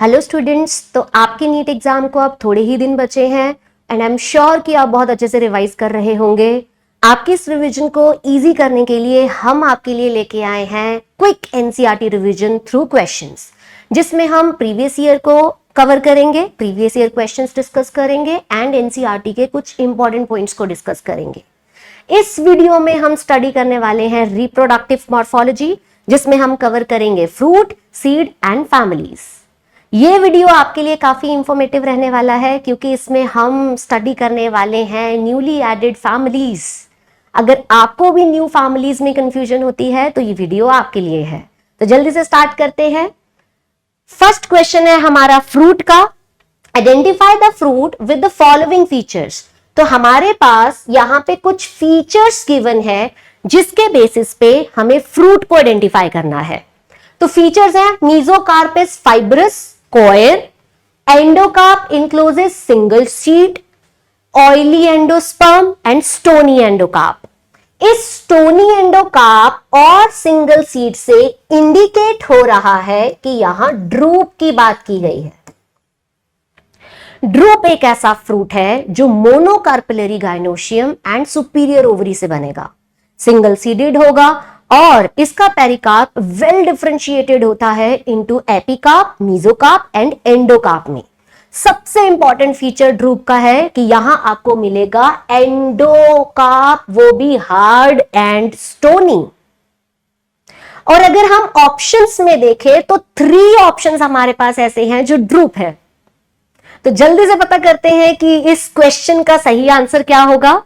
Hello students, तो आपके NEET exam को अब थोड़े ही दिन बचे हैं एंड आई एम श्योर कि आप बहुत अच्छे से रिवाइज कर रहे होंगे। आपकी इस रिवीजन को इजी करने के लिए हम आपके लिए लेके आए हैं quick NCERT revision through questions, जिसमें हम प्रीवियस ईयर को कवर करेंगे, प्रीवियस ईयर क्वेश्चंस डिस्कस करेंगे एंड एनसीईआरटी के कुछ इंपॉर्टेंट पॉइंट्स को डिस्कस करेंगे। इस वीडियो में हम स्टडी करने वाले हैं रिप्रोडक्टिव मॉर्फोलॉजी, जिसमें हम कवर करेंगे फ्रूट, सीड एंड फैमिलीज। ये वीडियो आपके लिए काफी इंफॉर्मेटिव रहने वाला है क्योंकि इसमें हम स्टडी करने वाले हैं न्यूली एडेड फैमिलीज। अगर आपको भी न्यू फैमिलीज में कंफ्यूजन होती है तो ये वीडियो आपके लिए है। तो जल्दी से स्टार्ट करते हैं। फर्स्ट क्वेश्चन है हमारा फ्रूट का। Identify the fruit with the following features. तो हमारे पास यहाँ पे कुछ फीचर्स गिवन है जिसके बेसिस पे हमें फ्रूट को आइडेंटिफाई करना है। तो फीचर्स हैं mesocarpus fibrous coir, endocarp encloses single seed, oily endosperm and stony endocarp. इस स्टोनी एंडोकार्प और सिंगल सीड से इंडिकेट हो रहा है कि यहां ड्रूप की बात की गई है। ड्रूप एक ऐसा फ्रूट है जो monocarpellary gynoecium and superior ovary से बनेगा, सिंगल सीडेड होगा और इसका पेरिकार्प वेल डिफरेंशिएटेड होता है into epicarp, mesocarp and endocarp में। सबसे इंपॉर्टेंट फीचर ड्रूप का है कि यहां आपको मिलेगा एंडोकार्प, वो भी हार्ड एंड स्टोनी। और अगर हम ऑप्शंस में देखें तो 3 ऑप्शंस हमारे पास ऐसे हैं जो ड्रूप है। तो जल्दी से पता करते हैं कि इस क्वेश्चन का सही आंसर क्या होगा।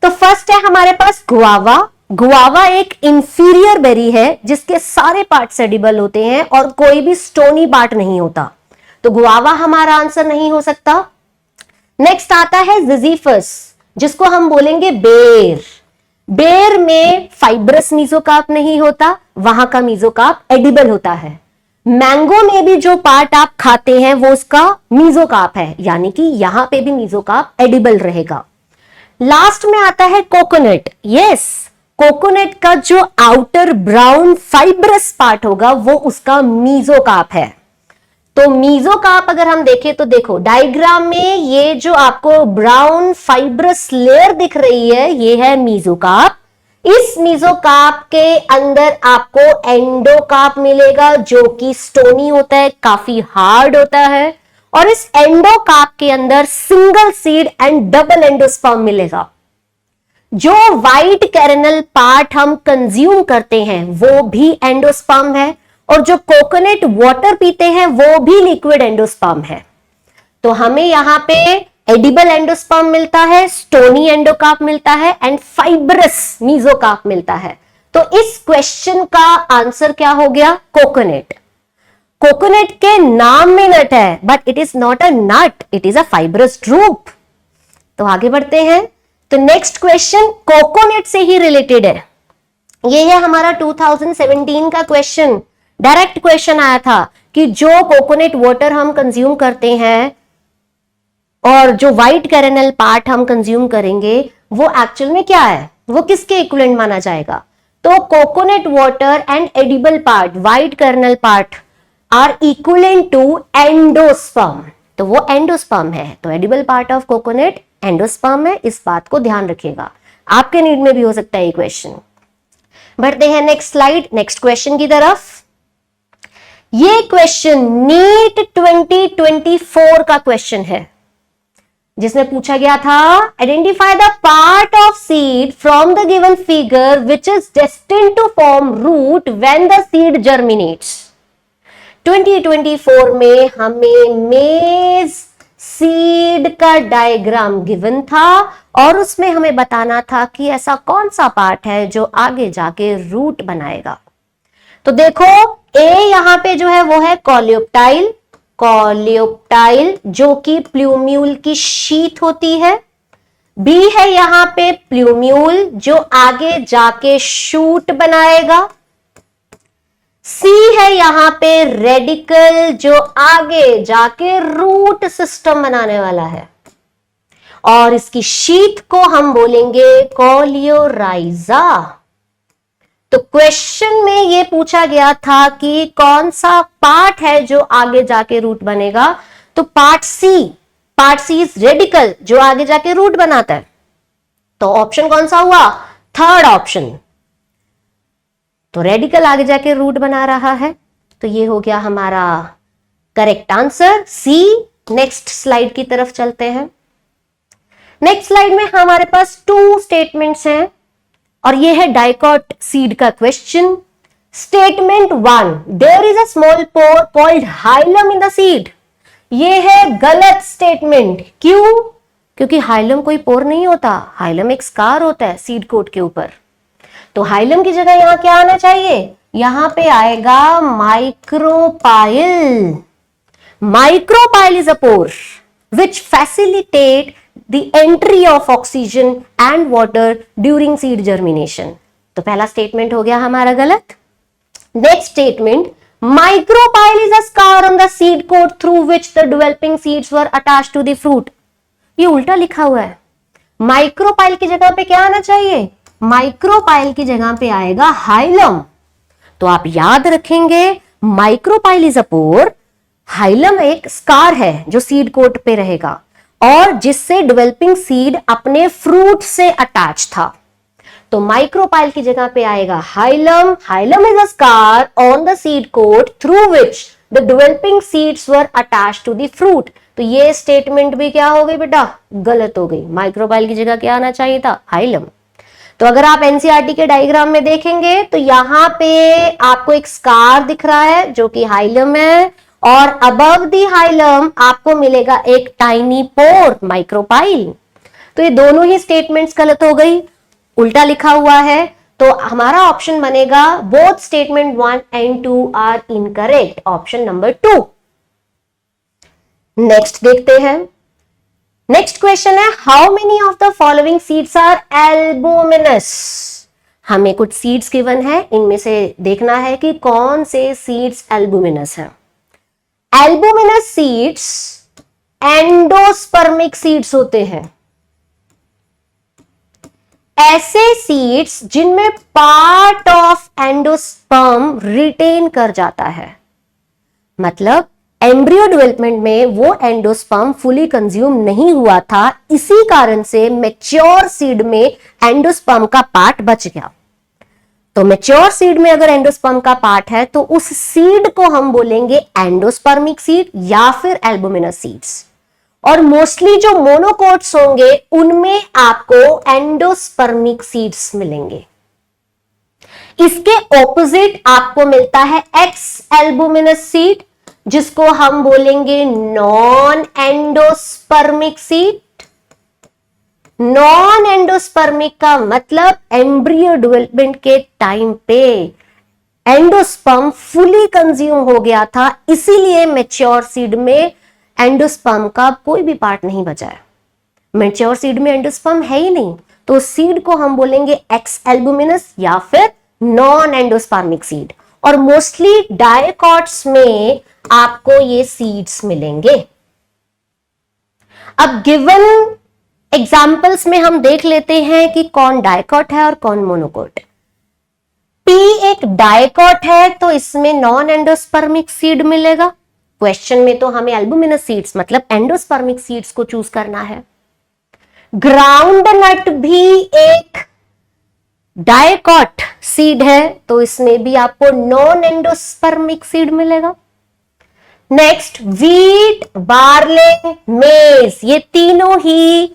तो फर्स्ट है हमारे पास गुआवा। गुआवा एक इंफीरियर बेरी है जिसके सारे पार्ट्स एडिबल होते हैं और कोई भी स्टोनी पार्ट नहीं होता, तो गुआवा हमारा आंसर नहीं हो सकता। नेक्स्ट आता है जिजीफस, जिसको हम बोलेंगे बेर। बेर में फाइब्रस मीजोकार्प नहीं होता, वहां का मीजोकार्प एडिबल होता है। मैंगो में भी जो पार्ट आप खाते हैं वो उसका मीजोकार्प है, यानी कि यहां पे भी मीजोकार्प एडिबल रहेगा। लास्ट में आता है कोकोनट। यस, कोकोनट का जो आउटर ब्राउन फाइब्रस पार्ट होगा वो उसका मीजोकार्प है। तो मीजोकार्प अगर हम देखें तो देखो डायग्राम में ये जो आपको ब्राउन फाइब्रस लेयर दिख रही है ये है मीजोकार्प। इस मीजोकार्प के अंदर आपको एंडोकार्प मिलेगा जो कि स्टोनी होता है, काफी हार्ड होता है। और इस एंडोकार्प के अंदर single seed and double endosperm मिलेगा। जो व्हाइट कैरेनल पार्ट हम कंज्यूम करते हैं वो भी एंडोस्पर्म है और जो कोकोनट वाटर पीते हैं वो भी लिक्विड एंडोस्पर्म है। तो हमें यहां पे एडिबल एंडोस्पर्म मिलता है, स्टोनी एंडोकार्प मिलता है एंड फाइब्रस मीजोकार्प मिलता है। तो इस क्वेश्चन का आंसर क्या हो गया? कोकोनट। कोकोनट के नाम में नट है but it is not a nut, it is a fibrous drupe. तो आगे बढ़ते हैं। तो नेक्स्ट क्वेश्चन कोकोनट से ही रिलेटेड है। ये है हमारा 2017 का क्वेश्चन। डायरेक्ट क्वेश्चन आया था कि जो कोकोनट वाटर हम कंज्यूम करते हैं और जो व्हाइट कैरेनल पार्ट हम कंज्यूम करेंगे वो एक्चुअल में क्या है, वो किसके इक्विवेलेंट माना जाएगा? तो coconut water and edible part, white kernel part are equivalent to endosperm. तो वो एंडोस्पर्म है, तो edible part of coconut endosperm है, इस बात को ध्यान रखिएगा। आपके नीट में भी हो सकता है ये क्वेश्चन। बढ़ते हैं नेक्स्ट स्लाइड, नेक्स्ट क्वेश्चन की तरफ। ये क्वेश्चन नीट 2024 का क्वेश्चन है जिसमें पूछा गया था identify the part of seed from the given figure which is destined to form root when the seed germinates. 2024 में हमें मेज सीड का डायग्राम गिवन था और उसमें हमें बताना था कि ऐसा कौन सा पार्ट है जो आगे जाके रूट बनाएगा। तो देखो ए यहां पे जो है वो है कॉलियोप्टाइल, कॉलियोप्टाइल जो कि प्लूम्यूल की शीथ होती है। बी है यहां पे प्लूम्यूल जो आगे जाके शूट बनाएगा। सी है यहां पे रेडिकल जो आगे जाके रूट सिस्टम बनाने वाला है और इसकी शीथ को हम बोलेंगे कोलियोराइजा। तो क्वेश्चन में ये पूछा गया था कि कौन सा पार्ट है जो आगे जाके रूट बनेगा, तो पार्ट सी इज रेडिकल, जो आगे जाके रूट बनाता है। तो ऑप्शन कौन सा हुआ, थर्ड ऑप्शन। तो रेडिकल आगे जाके रूट बना रहा है, तो ये हो गया हमारा correct answer C. Next slide की तरफ चलते हैं। नेक्स्ट स्लाइड में हमारे पास 2 स्टेटमेंट्स हैं और ये है डाइकॉट सीड का question. Statement 1, there is a small pore called hilum in the seed. ये है गलत स्टेटमेंट। क्यों? क्योंकि हाइलम कोई पोर नहीं होता, हाइलम एक स्कार होता है सीड कोट के ऊपर। तो हाइलम की जगह यहां क्या आना चाहिए, यहां पे आएगा micropyle. Micropyle is a pore which facilitate the entry of oxygen and water during seed germination. तो पहला स्टेटमेंट हो गया हमारा गलत। Next statement, micropyle is a scar on the seed coat through which the developing seeds were attached to the fruit. ये उल्टा लिखा हुआ है। माइक्रोपाइल की जगह पे क्या आना चाहिए, माइक्रोपाइल की जगह पे आएगा हाइलम। तो आप याद रखेंगे micropyle is a pore, hilum एक स्कार है जो सीड कोट पे रहेगा और जिससे डेवलपिंग सीड अपने फ्रूट से अटैच था। तो माइक्रोपाइल की जगह पे आएगा hilum. Hilum is a scar on the seed coat through which the developing seeds were attached to the fruit. तो ये स्टेटमेंट भी क्या हो गई बेटा, गलत हो गई। माइक्रोपाइल की जगह क्या आना चाहिए था, हाइलम। तो अगर आप एनसीईआरटी के डायग्राम में देखेंगे तो यहां पे आपको एक स्कार दिख रहा है जो कि हाइलम है और अबव दी हाइलम आपको मिलेगा एक टाइनी पोर, माइक्रोपाइल। तो ये दोनों ही स्टेटमेंट्स गलत हो गई, उल्टा लिखा हुआ है। तो हमारा ऑप्शन बनेगा both statement 1 and 2 are incorrect, option number 2। Next देखते हैं। नेक्स्ट क्वेश्चन है, how many of the following seeds are albuminous. हमें कुछ सीड्स गिवन है, इनमें से देखना है कि कौन से सीड्स एल्बुमिनस हैं। एल्बुमिनस सीड्स एंडोस्पर्मिक सीड्स होते हैं, ऐसे सीड्स जिनमें पार्ट ऑफ एंडोस्पर्म रिटेन कर जाता है। मतलब एम्ब्रियो डेवलपमेंट में वो एंडोस्पर्म फुली कंज्यूम नहीं हुआ था, इसी कारण से मैच्योर सीड में एंडोस्पर्म का पार्ट बच गया। तो मैच्योर सीड में अगर एंडोस्पर्म का पार्ट है तो उस सीड को हम बोलेंगे एंडोस्पर्मिक सीड या फिर एल्बुमिनस सीड्स। और मोस्टली जो मोनोकोट्स होंगे उनमें आपको एंडोस्पर्मिक सीड्स मिलेंगे। इसके ऑपोजिट आपको मिलता है एक्स एल्बुमिनस सीड, जिसको हम बोलेंगे non endospermic seed. Non endospermic का मतलब एम्ब्रियो डेवलपमेंट के टाइम पे एंडोस्पर्म फुली कंज्यूम हो गया था, इसीलिए मैच्योर सीड में एंडोस्पर्म का कोई भी पार्ट नहीं बचा है। मैच्योर सीड में एंडोस्पर्म है ही नहीं, तो सीड को हम बोलेंगे एक्स एल्बुमिनस या फिर नॉन एंडोस्पर्मिक सीड। और मोस्टली डायकॉट्स में आपको ये सीड्स मिलेंगे। अब गिवन एग्जाम्पल्स में हम देख लेते हैं कि कौन डायकॉट है और कौन मोनोकोट। पी एक डायकॉट है तो इसमें नॉन एंडोस्पर्मिक सीड मिलेगा। क्वेश्चन में तो हमें एल्बुमिनस सीड्स मतलब एंडोस्पर्मिक सीड्स को चूज करना है। ग्राउंड नट भी एक डायकॉट सीड है तो इसमें भी आपको नॉन एंडोस्पर्मिक सीड मिलेगा। नेक्स्ट वीट, बार्ले, मेज, ये तीनों ही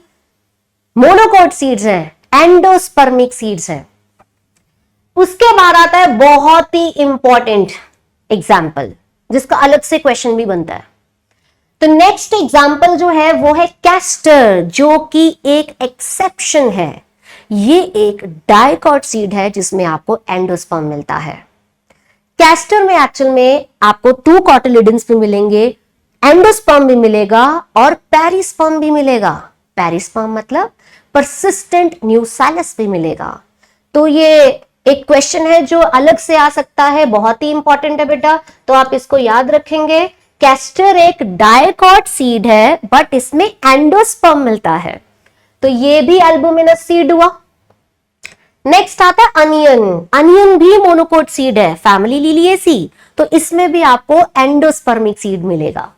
मोनोकोट सीड्स हैं, एंडोस्पर्मिक सीड्स हैं। उसके बाद आता है बहुत ही इंपॉर्टेंट एग्जाम्पल जिसका अलग से क्वेश्चन भी बनता है। तो नेक्स्ट एग्जाम्पल जो है वो है कैस्टर, जो कि एक एक्सेप्शन है। ये एक डायकॉट सीड है जिसमें आपको एंडोस्पर्म मिलता है। कैस्टर में एक्चुअल में आपको 2 कॉटिलिडन्स भी मिलेंगे, एंडोस्पर्म भी मिलेगा और पेरिस्पर्म भी मिलेगा। पेरिस्पर्म मतलब परसिस्टेंट न्यूसैलस भी मिलेगा। तो ये एक क्वेश्चन है जो अलग से आ सकता है, बहुत ही इंपॉर्टेंट है बेटा, तो आप इसको याद रखेंगे। कैस्टर एक डायकॉट सीड है बट इसमें एंडोस्पर्म मिलता है, तो ये भी एल्बुमिनस सीड हुआ। नेक्स्ट आता है अनियन। अनियन भी मोनोकोट सीड है, फैमिली लिलिएसी, तो इसमें भी आपको एंडोस्पर्मिक सीड मिलेगा।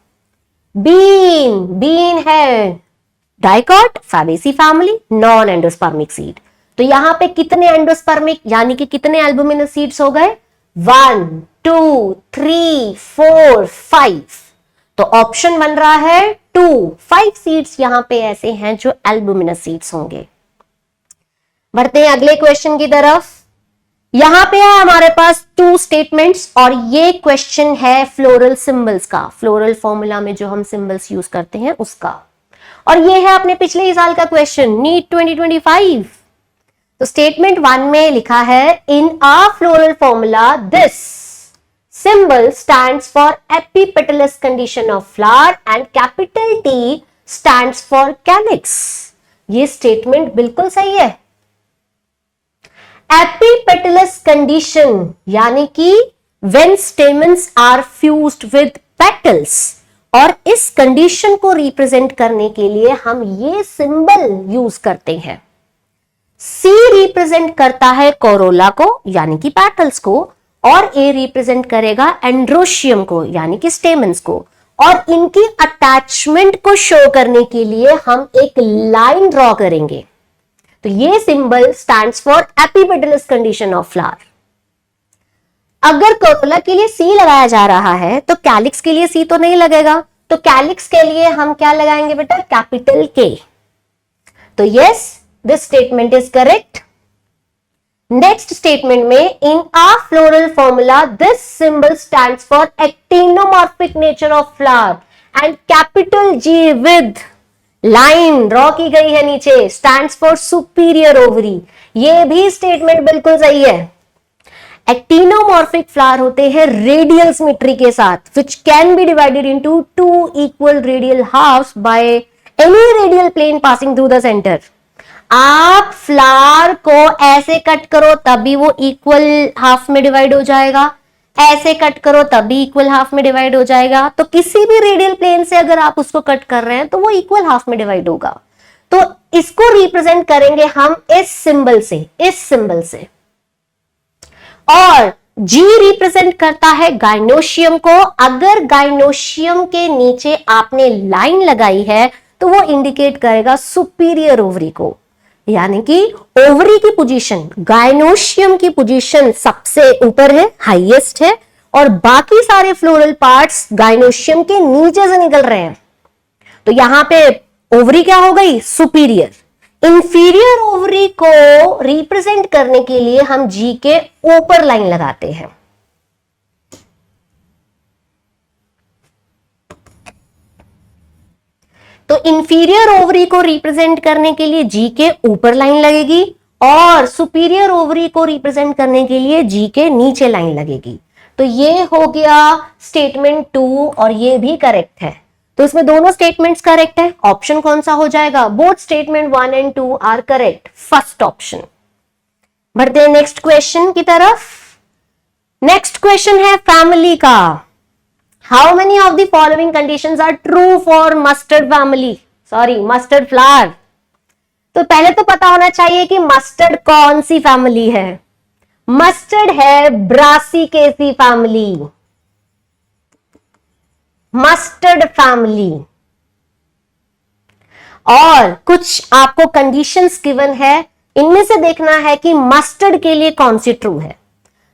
बीन, बीन है dicot, Fabaceae family, non endospermic seed. तो यहां पे कितने एंडोस्पर्मिक यानी कि कितने एल्बुमिनस सीड्स हो गए? 1 2 3 4 5। तो ऑप्शन बन रहा है 2। 5 सीड्स यहां पे ऐसे हैं जो एल्बुमिनस सीड्स होंगे। बढ़ते हैं अगले क्वेश्चन की तरफ। यहां पे है हमारे पास 2 स्टेटमेंट्स और ये क्वेश्चन है फ्लोरल सिंबल्स का, फ्लोरल फॉर्मूला में जो हम सिंबल्स यूज करते हैं उसका। और ये है अपने पिछले ही साल का क्वेश्चन, नीट 2025। तो स्टेटमेंट 1 में लिखा है, in a floral formula this symbol stands for epipetalous condition of flower and capital T stands for calyx। ये स्टेटमेंट बिल्कुल सही है। एपिपेटलस कंडीशन यानी कि when stamens are fused with petals, और इस कंडीशन को रिप्रेजेंट करने के लिए हम ये सिंबल यूज करते हैं। C रिप्रेजेंट करता है कोरोला को यानी कि पेटल्स को, और A रिप्रेजेंट करेगा एंड्रोशियम को यानी कि स्टेमन्स को, और इनकी अटैचमेंट को शो करने के लिए हम एक लाइन ड्रॉ करेंगे। तो ये symbol stands for epipetalous condition of flower. अगर कोरोला के लिए C लगाया जा रहा है तो कैलिक्स के लिए C तो नहीं लगेगा, तो कैलिक्स के लिए हम क्या लगाएंगे बेटा? Capital K। तो yes, this statement is correct. Next statement में, in a floral formula this symbol stands for actinomorphic nature of flower and capital G with line draw की गई है नीचे, स्टैंड्स फॉर सुपीरियर ओवरी। ये भी statement बिल्कुल सही है। एक्टिनोमॉर्फिक फ्लावर होते हैं रेडियल सिमेट्री के साथ, which can be divided into 2 equal radial halves by any radial plane passing through the centre. आप फ्लावर को ऐसे कट करो तभी वो इक्वल हाफ में डिवाइड हो जाएगा, ऐसे कट करो तभी इक्वल हाफ में डिवाइड हो जाएगा। तो किसी भी रेडियल प्लेन से अगर आप उसको कट कर रहे हैं तो वो इक्वल हाफ में डिवाइड होगा। तो इसको रिप्रेजेंट करेंगे हम इस सिंबल से, इस सिंबल से। और G रिप्रेजेंट करता है गाइनोशियम को। अगर गाइनोशियम के नीचे आपने लाइन लगाई है तो वो इंडिकेट करेगा सुपीरियर ओवरी को, यानी कि ओवरी की पोजीशन, गाइनोशियम की पोजीशन सबसे ऊपर है, हाईएस्ट है, और बाकी सारे फ्लोरल पार्ट्स गाइनोशियम के नीचे से निकल रहे हैं। तो यहां पे ओवरी क्या हो गई? सुपीरियर। इंफीरियर ओवरी को रिप्रेजेंट करने के लिए हम G के ऊपर लाइन लगाते हैं। तो इंफीरियर ओवरी को रिप्रेजेंट करने के लिए G के ऊपर लाइन लगेगी और सुपीरियर ओवरी को रिप्रेजेंट करने के लिए G के नीचे लाइन लगेगी। तो ये हो गया स्टेटमेंट 2 और ये भी करेक्ट है। तो इसमें दोनों स्टेटमेंट्स करेक्ट है। ऑप्शन कौन सा हो जाएगा? Both statement 1 and 2 are correct, first option. बढ़ते हैं नेक्स्ट क्वेश्चन की तरफ। नेक्स्ट क्वेश्चन है फैमिली का। How many of the following conditions are true for mustard family, sorry mustard flower. तो पहले तो पता होना चाहिए कि मस्टर्ड कौन सी फैमिली है। मस्टर्ड है ब्रासिकेसी फैमिली, मस्टर्ड फैमिली। और कुछ आपको कंडीशंस गिवन है, इनमें से देखना है कि मस्टर्ड के लिए कौन सी ट्रू है।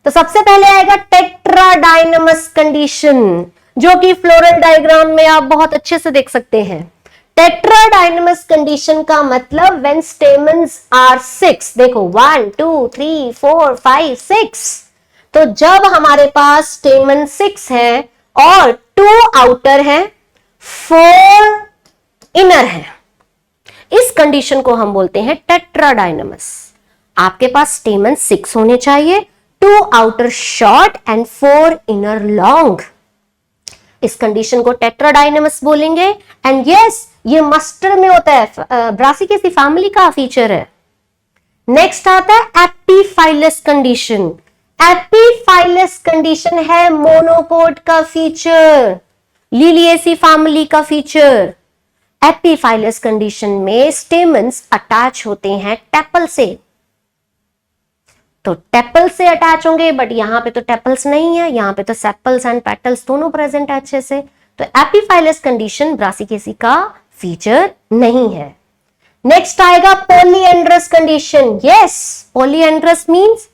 तो सबसे पहले आएगा टेट्राडाइनमस कंडीशन, जो कि फ्लोरल डायग्राम में आप बहुत अच्छे से देख सकते हैं। टेट्राडाइनमस कंडीशन का मतलब व्हेन स्टेमन्स आर 6, देखो 1 2 3 4 5 6। तो जब हमारे पास स्टेमन 6 है और 2 आउटर है, 4 इनर है, इस कंडीशन को हम बोलते हैं टेट्राडाइनमस। आपके पास स्टेमन 6 होने चाहिए, 2 outer short and 4 inner long. इस कंडीशन को टेट्राडाइनमस बोलेंगे। एंड यस, ये मस्टर्ड में होता है, ब्रासिकेसी फैमिली का फीचर है। नेक्स्ट आता है एपीफाइलस कंडीशन। एपीफाइलस कंडीशन है मोनोकोट का फीचर, लिलिएसी फैमिली का फीचर। एपीफाइलस कंडीशन में स्टेमन्स अटैच होते हैं टेपल से। तो टेपल्स से अटैच होंगे, बट यहां पे तो टेपल्स नहीं है, यहां पे तो सेपल्स एंड पेटल्स दोनों प्रेजेंट है अच्छे से, तो एपिफाइलस कंडीशन ब्रासिकेसी का फीचर नहीं है। नेक्स्ट आएगा polyandrous condition. Yes, polyandrous means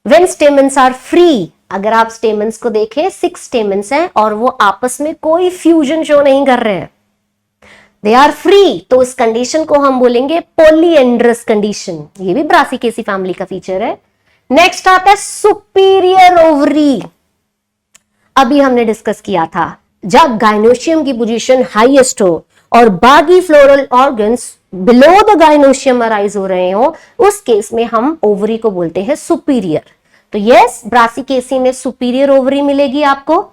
when stamens are free. अगर आप स्टेमन्स को देखें 6 स्टेमन्स हैं और वो आपस में कोई फ्यूजन शो नहीं कर रहे हैं, दे आर फ्री, तो इस कंडीशन को हम बोलेंगे पॉलीएंड्रस कंडीशन। ये भी ब्रासिकेसी फैमिली का फीचर है। नेक्स्ट आता है सुपीरियर ओवरी। अभी हमने डिस्कस किया था, जब गाइनोशियम की पोजीशन हाईएस्ट हो और बाकी floral organs below the gynoecium arise हो रहे हो, उस केस में हम ओवरी को बोलते हैं सुपीरियर। तो यस, ब्रासिकेसी में सुपीरियर ओवरी मिलेगी आपको।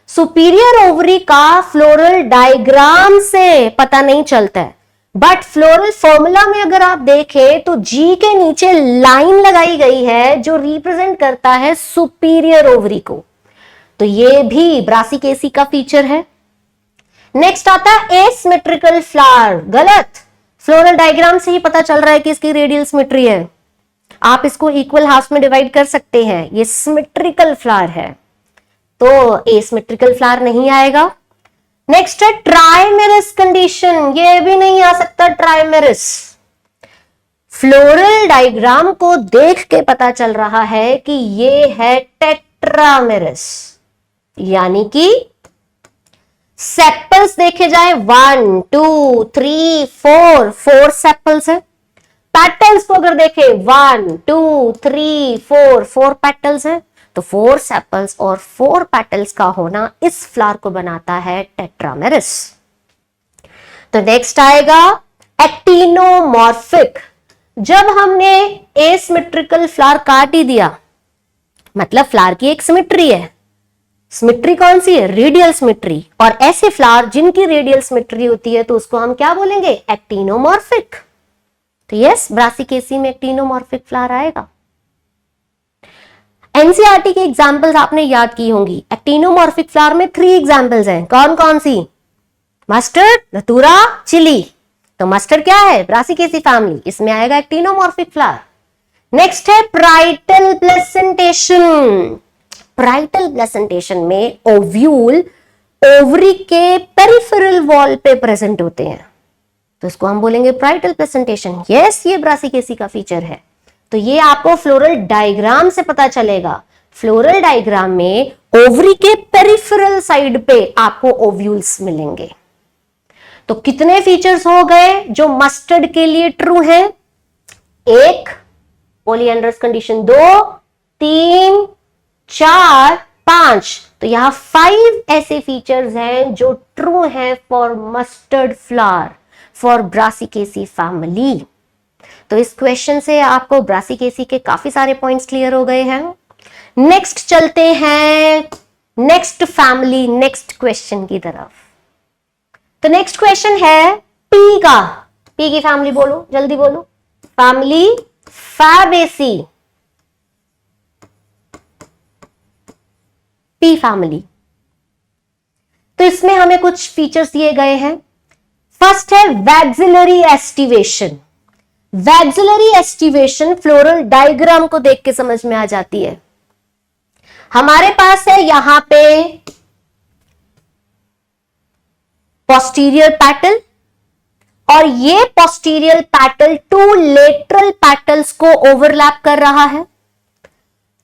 सुपीरियर ओवरी का फ्लोरल डायग्राम से पता नहीं चलता है, बट फ्लोरल फॉर्मूला में अगर आप देखें तो जी के नीचे लाइन लगाई गई है जो रिप्रेजेंट करता है सुपीरियर ओवरी को, तो ये भी ब्रासिकेसी का फीचर है। नेक्स्ट आता है एसिमेट्रिकल फ्लावर। गलत, फ्लोरल डायग्राम से ही पता चल रहा है कि इसकी रेडियल सिमेट्री है। आप इसको इक्वल हाफ में डिवाइड कर सकते हैं, ये सिमेट्रिकल फ्लावर है, तो एसिमेट्रिकल फ्लावर नहीं आएगा। नेक्स्ट है ट्राइमेरस कंडीशन, ये भी नहीं आ सकता ट्राइमेरस। फ्लोरल डायग्राम को देख के पता चल रहा है कि ये है टेट्रामेरस, यानी कि सेपल्स देखे जाए 1 2 3 4 सेपल्स है। पेटल्स को अगर देखे 1 2 3 4 पेटल्स है, तो 4 सेपल्स और 4 पेटल्स का होना इस फ्लावर को बनाता है टेट्रामेरस। तो नेक्स्ट आएगा एक्टिनोमॉर्फिक। जब हमने एसिमेट्रिकल फ्लावर काट ही दिया, मतलब फ्लावर की एक सिमेट्री है। सिमेट्री कौन सी है? Radial symmetry. और ऐसे फ्लावर जिनकी रेडियल सिमेट्री होती है तो उसको हम क्या बोलेंगे? एक्टिनोमॉर्फिक। तो यस, ब्रासिकेसी में एक्टिनोमॉर्फिक फ्लावर आएगा। एनसीईआरटी की एग्जांपल्स आपने याद की होंगी। एक्टिनोमॉर्फिक फ्लावर में 3 एग्जांपल्स हैं। कौन कौन सी? मस्टर्ड, धतूरा, चिली। तो मस्टर्ड क्या है? ब्रासिकेसी फैमिली, इसमें आएगा एक्टिनोमॉर्फिक फ्लावर। नेक्स्ट है प्राइटल प्लेसेंटेशन। प्राइटल प्लेसेंटेशन में ओव्यूल ओवरी के पेरिफेरल वॉल पे प्रेजेंट होते हैं, तो इसको हम बोलेंगे प्राइटल प्लेसेंटेशन। यस, ये ब्रासिकेसी का फीचर है। तो ये आपको फ्लोरल डायग्राम से पता चलेगा। फ्लोरल डायग्राम में ओवरी के पेरिफेरल साइड पे आपको ओव्यूल्स मिलेंगे। तो कितने फीचर्स हो गए जो मस्टर्ड के लिए ट्रू है? 1 पॉलीएंड्रस कंडीशन, 2 3 4 5। तो यहां 5 ऐसे फीचर्स हैं जो ट्रू हैं for mustard flower, for Brassicaceae family. तो इस क्वेश्चन से आपको ब्रासिकेसी के काफी सारे पॉइंट्स क्लियर हो गए हैं। नेक्स्ट चलते हैं नेक्स्ट फैमिली, नेक्स्ट क्वेश्चन की तरफ। तो नेक्स्ट क्वेश्चन है पी का। पी की फैमिली बोलो, जल्दी बोलो। Family Fabaceae, P family. तो इसमें हमें कुछ फीचर्स दिए गए हैं। फर्स्ट है vexillary aestivation. Vexillary aestivation floral diagram को देख के समझ में आ जाती है। हमारे पास है यहां पे पोस्टीरियर पैटल, और ये पोस्टीरियर पैटल 2 लेटरल पैटल्स को ओवरलैप कर रहा है।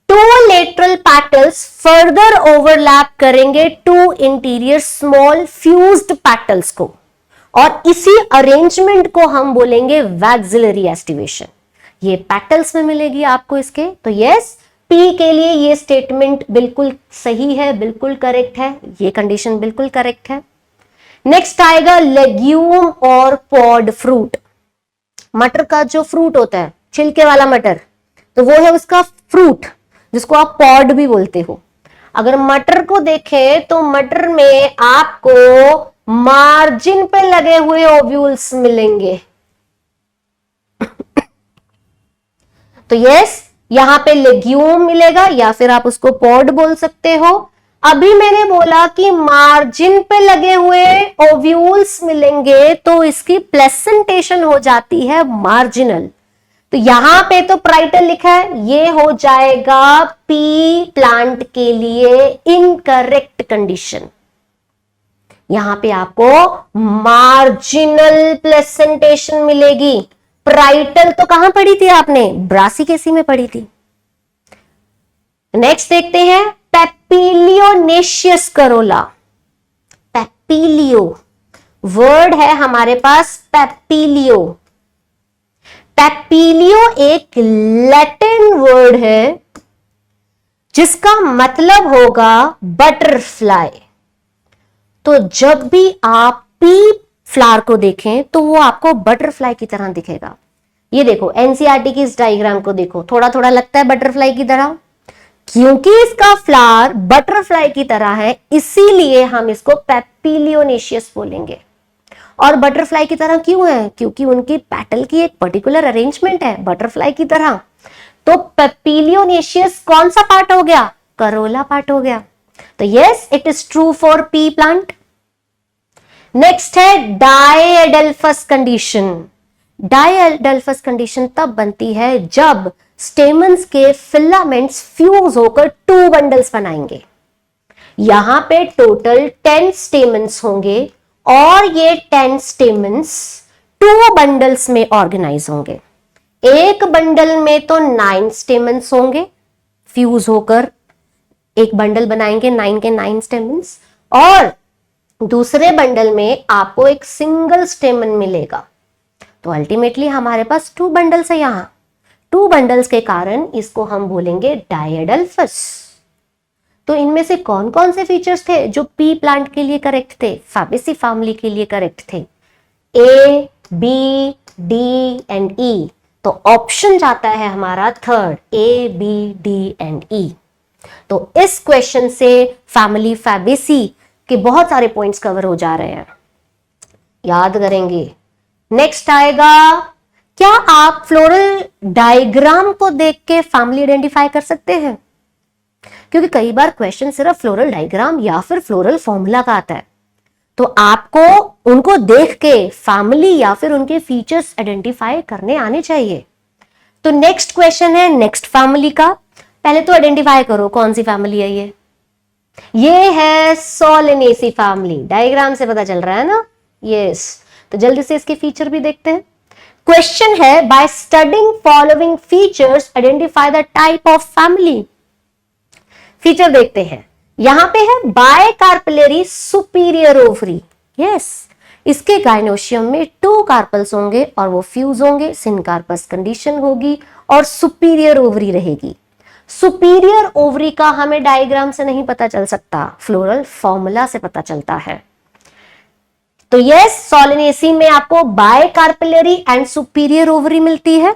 2 लेटरल पैटल्स फर्दर ओवरलैप करेंगे 2 इंटीरियर स्मॉल फ्यूज्ड पैटल्स को, और इसी अरेंजमेंट को हम बोलेंगे वैक्सिलरी एस्टिवेशन। ये पैटल्स में मिलेगी आपको इसके। तो यस, पी के लिए ये स्टेटमेंट बिल्कुल सही है, बिल्कुल करेक्ट है, ये कंडीशन बिल्कुल करेक्ट है। नेक्स्ट आएगा लेग्यूम और पॉड फ्रूट। मटर का जो फ्रूट होता है, छिलके वाला मटर, तो वो है उसका फ्रूट, जिसको आप पॉड भी बोलते हो। अगर मटर को देखें तो मटर में आपको मार्जिन पे लगे हुए ओव्यूल्स मिलेंगे। तो यस, यहां पे लेग्यूम मिलेगा, या फिर आप उसको पॉड बोल सकते हो। अभी मैंने बोला कि मार्जिन पे लगे हुए ओव्यूल्स मिलेंगे, तो इसकी प्लेसेंटेशन हो जाती है मार्जिनल। तो यहां पे तो पाराइटल लिखा है, ये हो जाएगा पी प्लांट के लिए इनकरेक्ट कंडीशन। यहां पे आपको मार्जिनल प्लेसेंटेशन मिलेगी। पाराइटल तो कहां पढ़ी थी आपने? ब्रासिकेसी में पढ़ी थी। नेक्स्ट देखते हैं पेपिलियोनेशियस करोला। पेपिलियो वर्ड है हमारे पास, पेपिलियो। पेपिलियो एक लैटिन वर्ड है जिसका मतलब होगा बटरफ्लाई। तो जब भी आप पी फ्लावर को देखें तो वो आपको बटरफ्लाई की तरह दिखेगा। ये देखो एनसीईआरटी की इस डायग्राम को देखो, थोड़ा थोड़ा लगता है बटरफ्लाई की तरह, क्योंकि इसका फ्लावर बटरफ्लाई की तरह है इसीलिए हम इसको पेपिलियोनेशियस बोलेंगे। और बटरफ्लाई की तरह क्यों है? क्योंकि उनकी पेटल की एक पर्टिकुलर अरेंजमेंट है बटरफ्लाई की तरह। तो पेपिलियोनेशियस कौन सा पार्ट हो गया? करोला पार्ट हो गया। तो yes, it is true for P plant. Next है डायएडल्फस कंडीशन। डायएडल्फस कंडीशन तब बनती है जब स्टेमन्स के फिलामेंट्स फ्यूज होकर 2 बंडल्स बनाएंगे। यहां पे टोटल 10 स्टेमन्स होंगे और ये 10 स्टेमन्स 2 बंडल्स में ऑर्गेनाइज होंगे। एक बंडल में तो 9 स्टेमन्स होंगे, फ्यूज होकर एक बंडल बनाएंगे 9 के 9 स्टेमन्स, और दूसरे बंडल में आपको एक सिंगल स्टेमन मिलेगा। तो अल्टीमेटली हमारे पास 2 बंडल्स है। यहां 2 बंडल्स के कारण इसको हम बोलेंगे डायएडल्फस। तो इनमें से कौन कौन से फीचर्स थे जो पी प्लांट के लिए करेक्ट थे? फैबेसी फैमिली के लिए करेक्ट थे A, B, D and E. तो ऑप्शन जाता है हमारा third, A, B, D and E. तो इस क्वेश्चन से फैमिली फैबेसी के बहुत सारे पॉइंट्स कवर हो जा रहे हैं, याद करेंगे। नेक्स्ट आएगा, क्या आप फ्लोरल डायग्राम को देख के फैमिली आइडेंटिफाई कर सकते हैं? क्योंकि कई बार क्वेश्चन सिर्फ फ्लोरल डायग्राम या फिर फ्लोरल फॉर्मूला का आता है, तो आपको उनको देख के फैमिली या फिर उनके फीचर्स आइडेंटिफाई करने आने चाहिए। तो नेक्स्ट क्वेश्चन है नेक्स्ट फैमिली का। पहले तो आइडेंटिफाई करो कौन सी फैमिली है ये है सोलेनेसी फैमिली। डायग्राम से पता चल रहा है ना? यस। तो जल्दी से इसके फीचर भी देखते हैं। क्वेश्चन है, by studying following features identify the type of family. Feature देखते हैं। यहां पे है बायकार्पेलरी सुपीरियर ओवरी। यस, इसके गायनोशियम में 2 कार्पल्स होंगे और वो फ्यूज होंगे, सिनकार्पस कंडीशन होगी और सुपीरियर ओवरी रहेगी। सुपीरियर ओवरी का हमें डायग्राम से नहीं पता चल सकता, फ्लोरल फॉर्मूला से पता चलता है। तो यस, सोलेनेसी में आपको बायकार्पेलरी एंड सुपीरियर ओवरी मिलती है।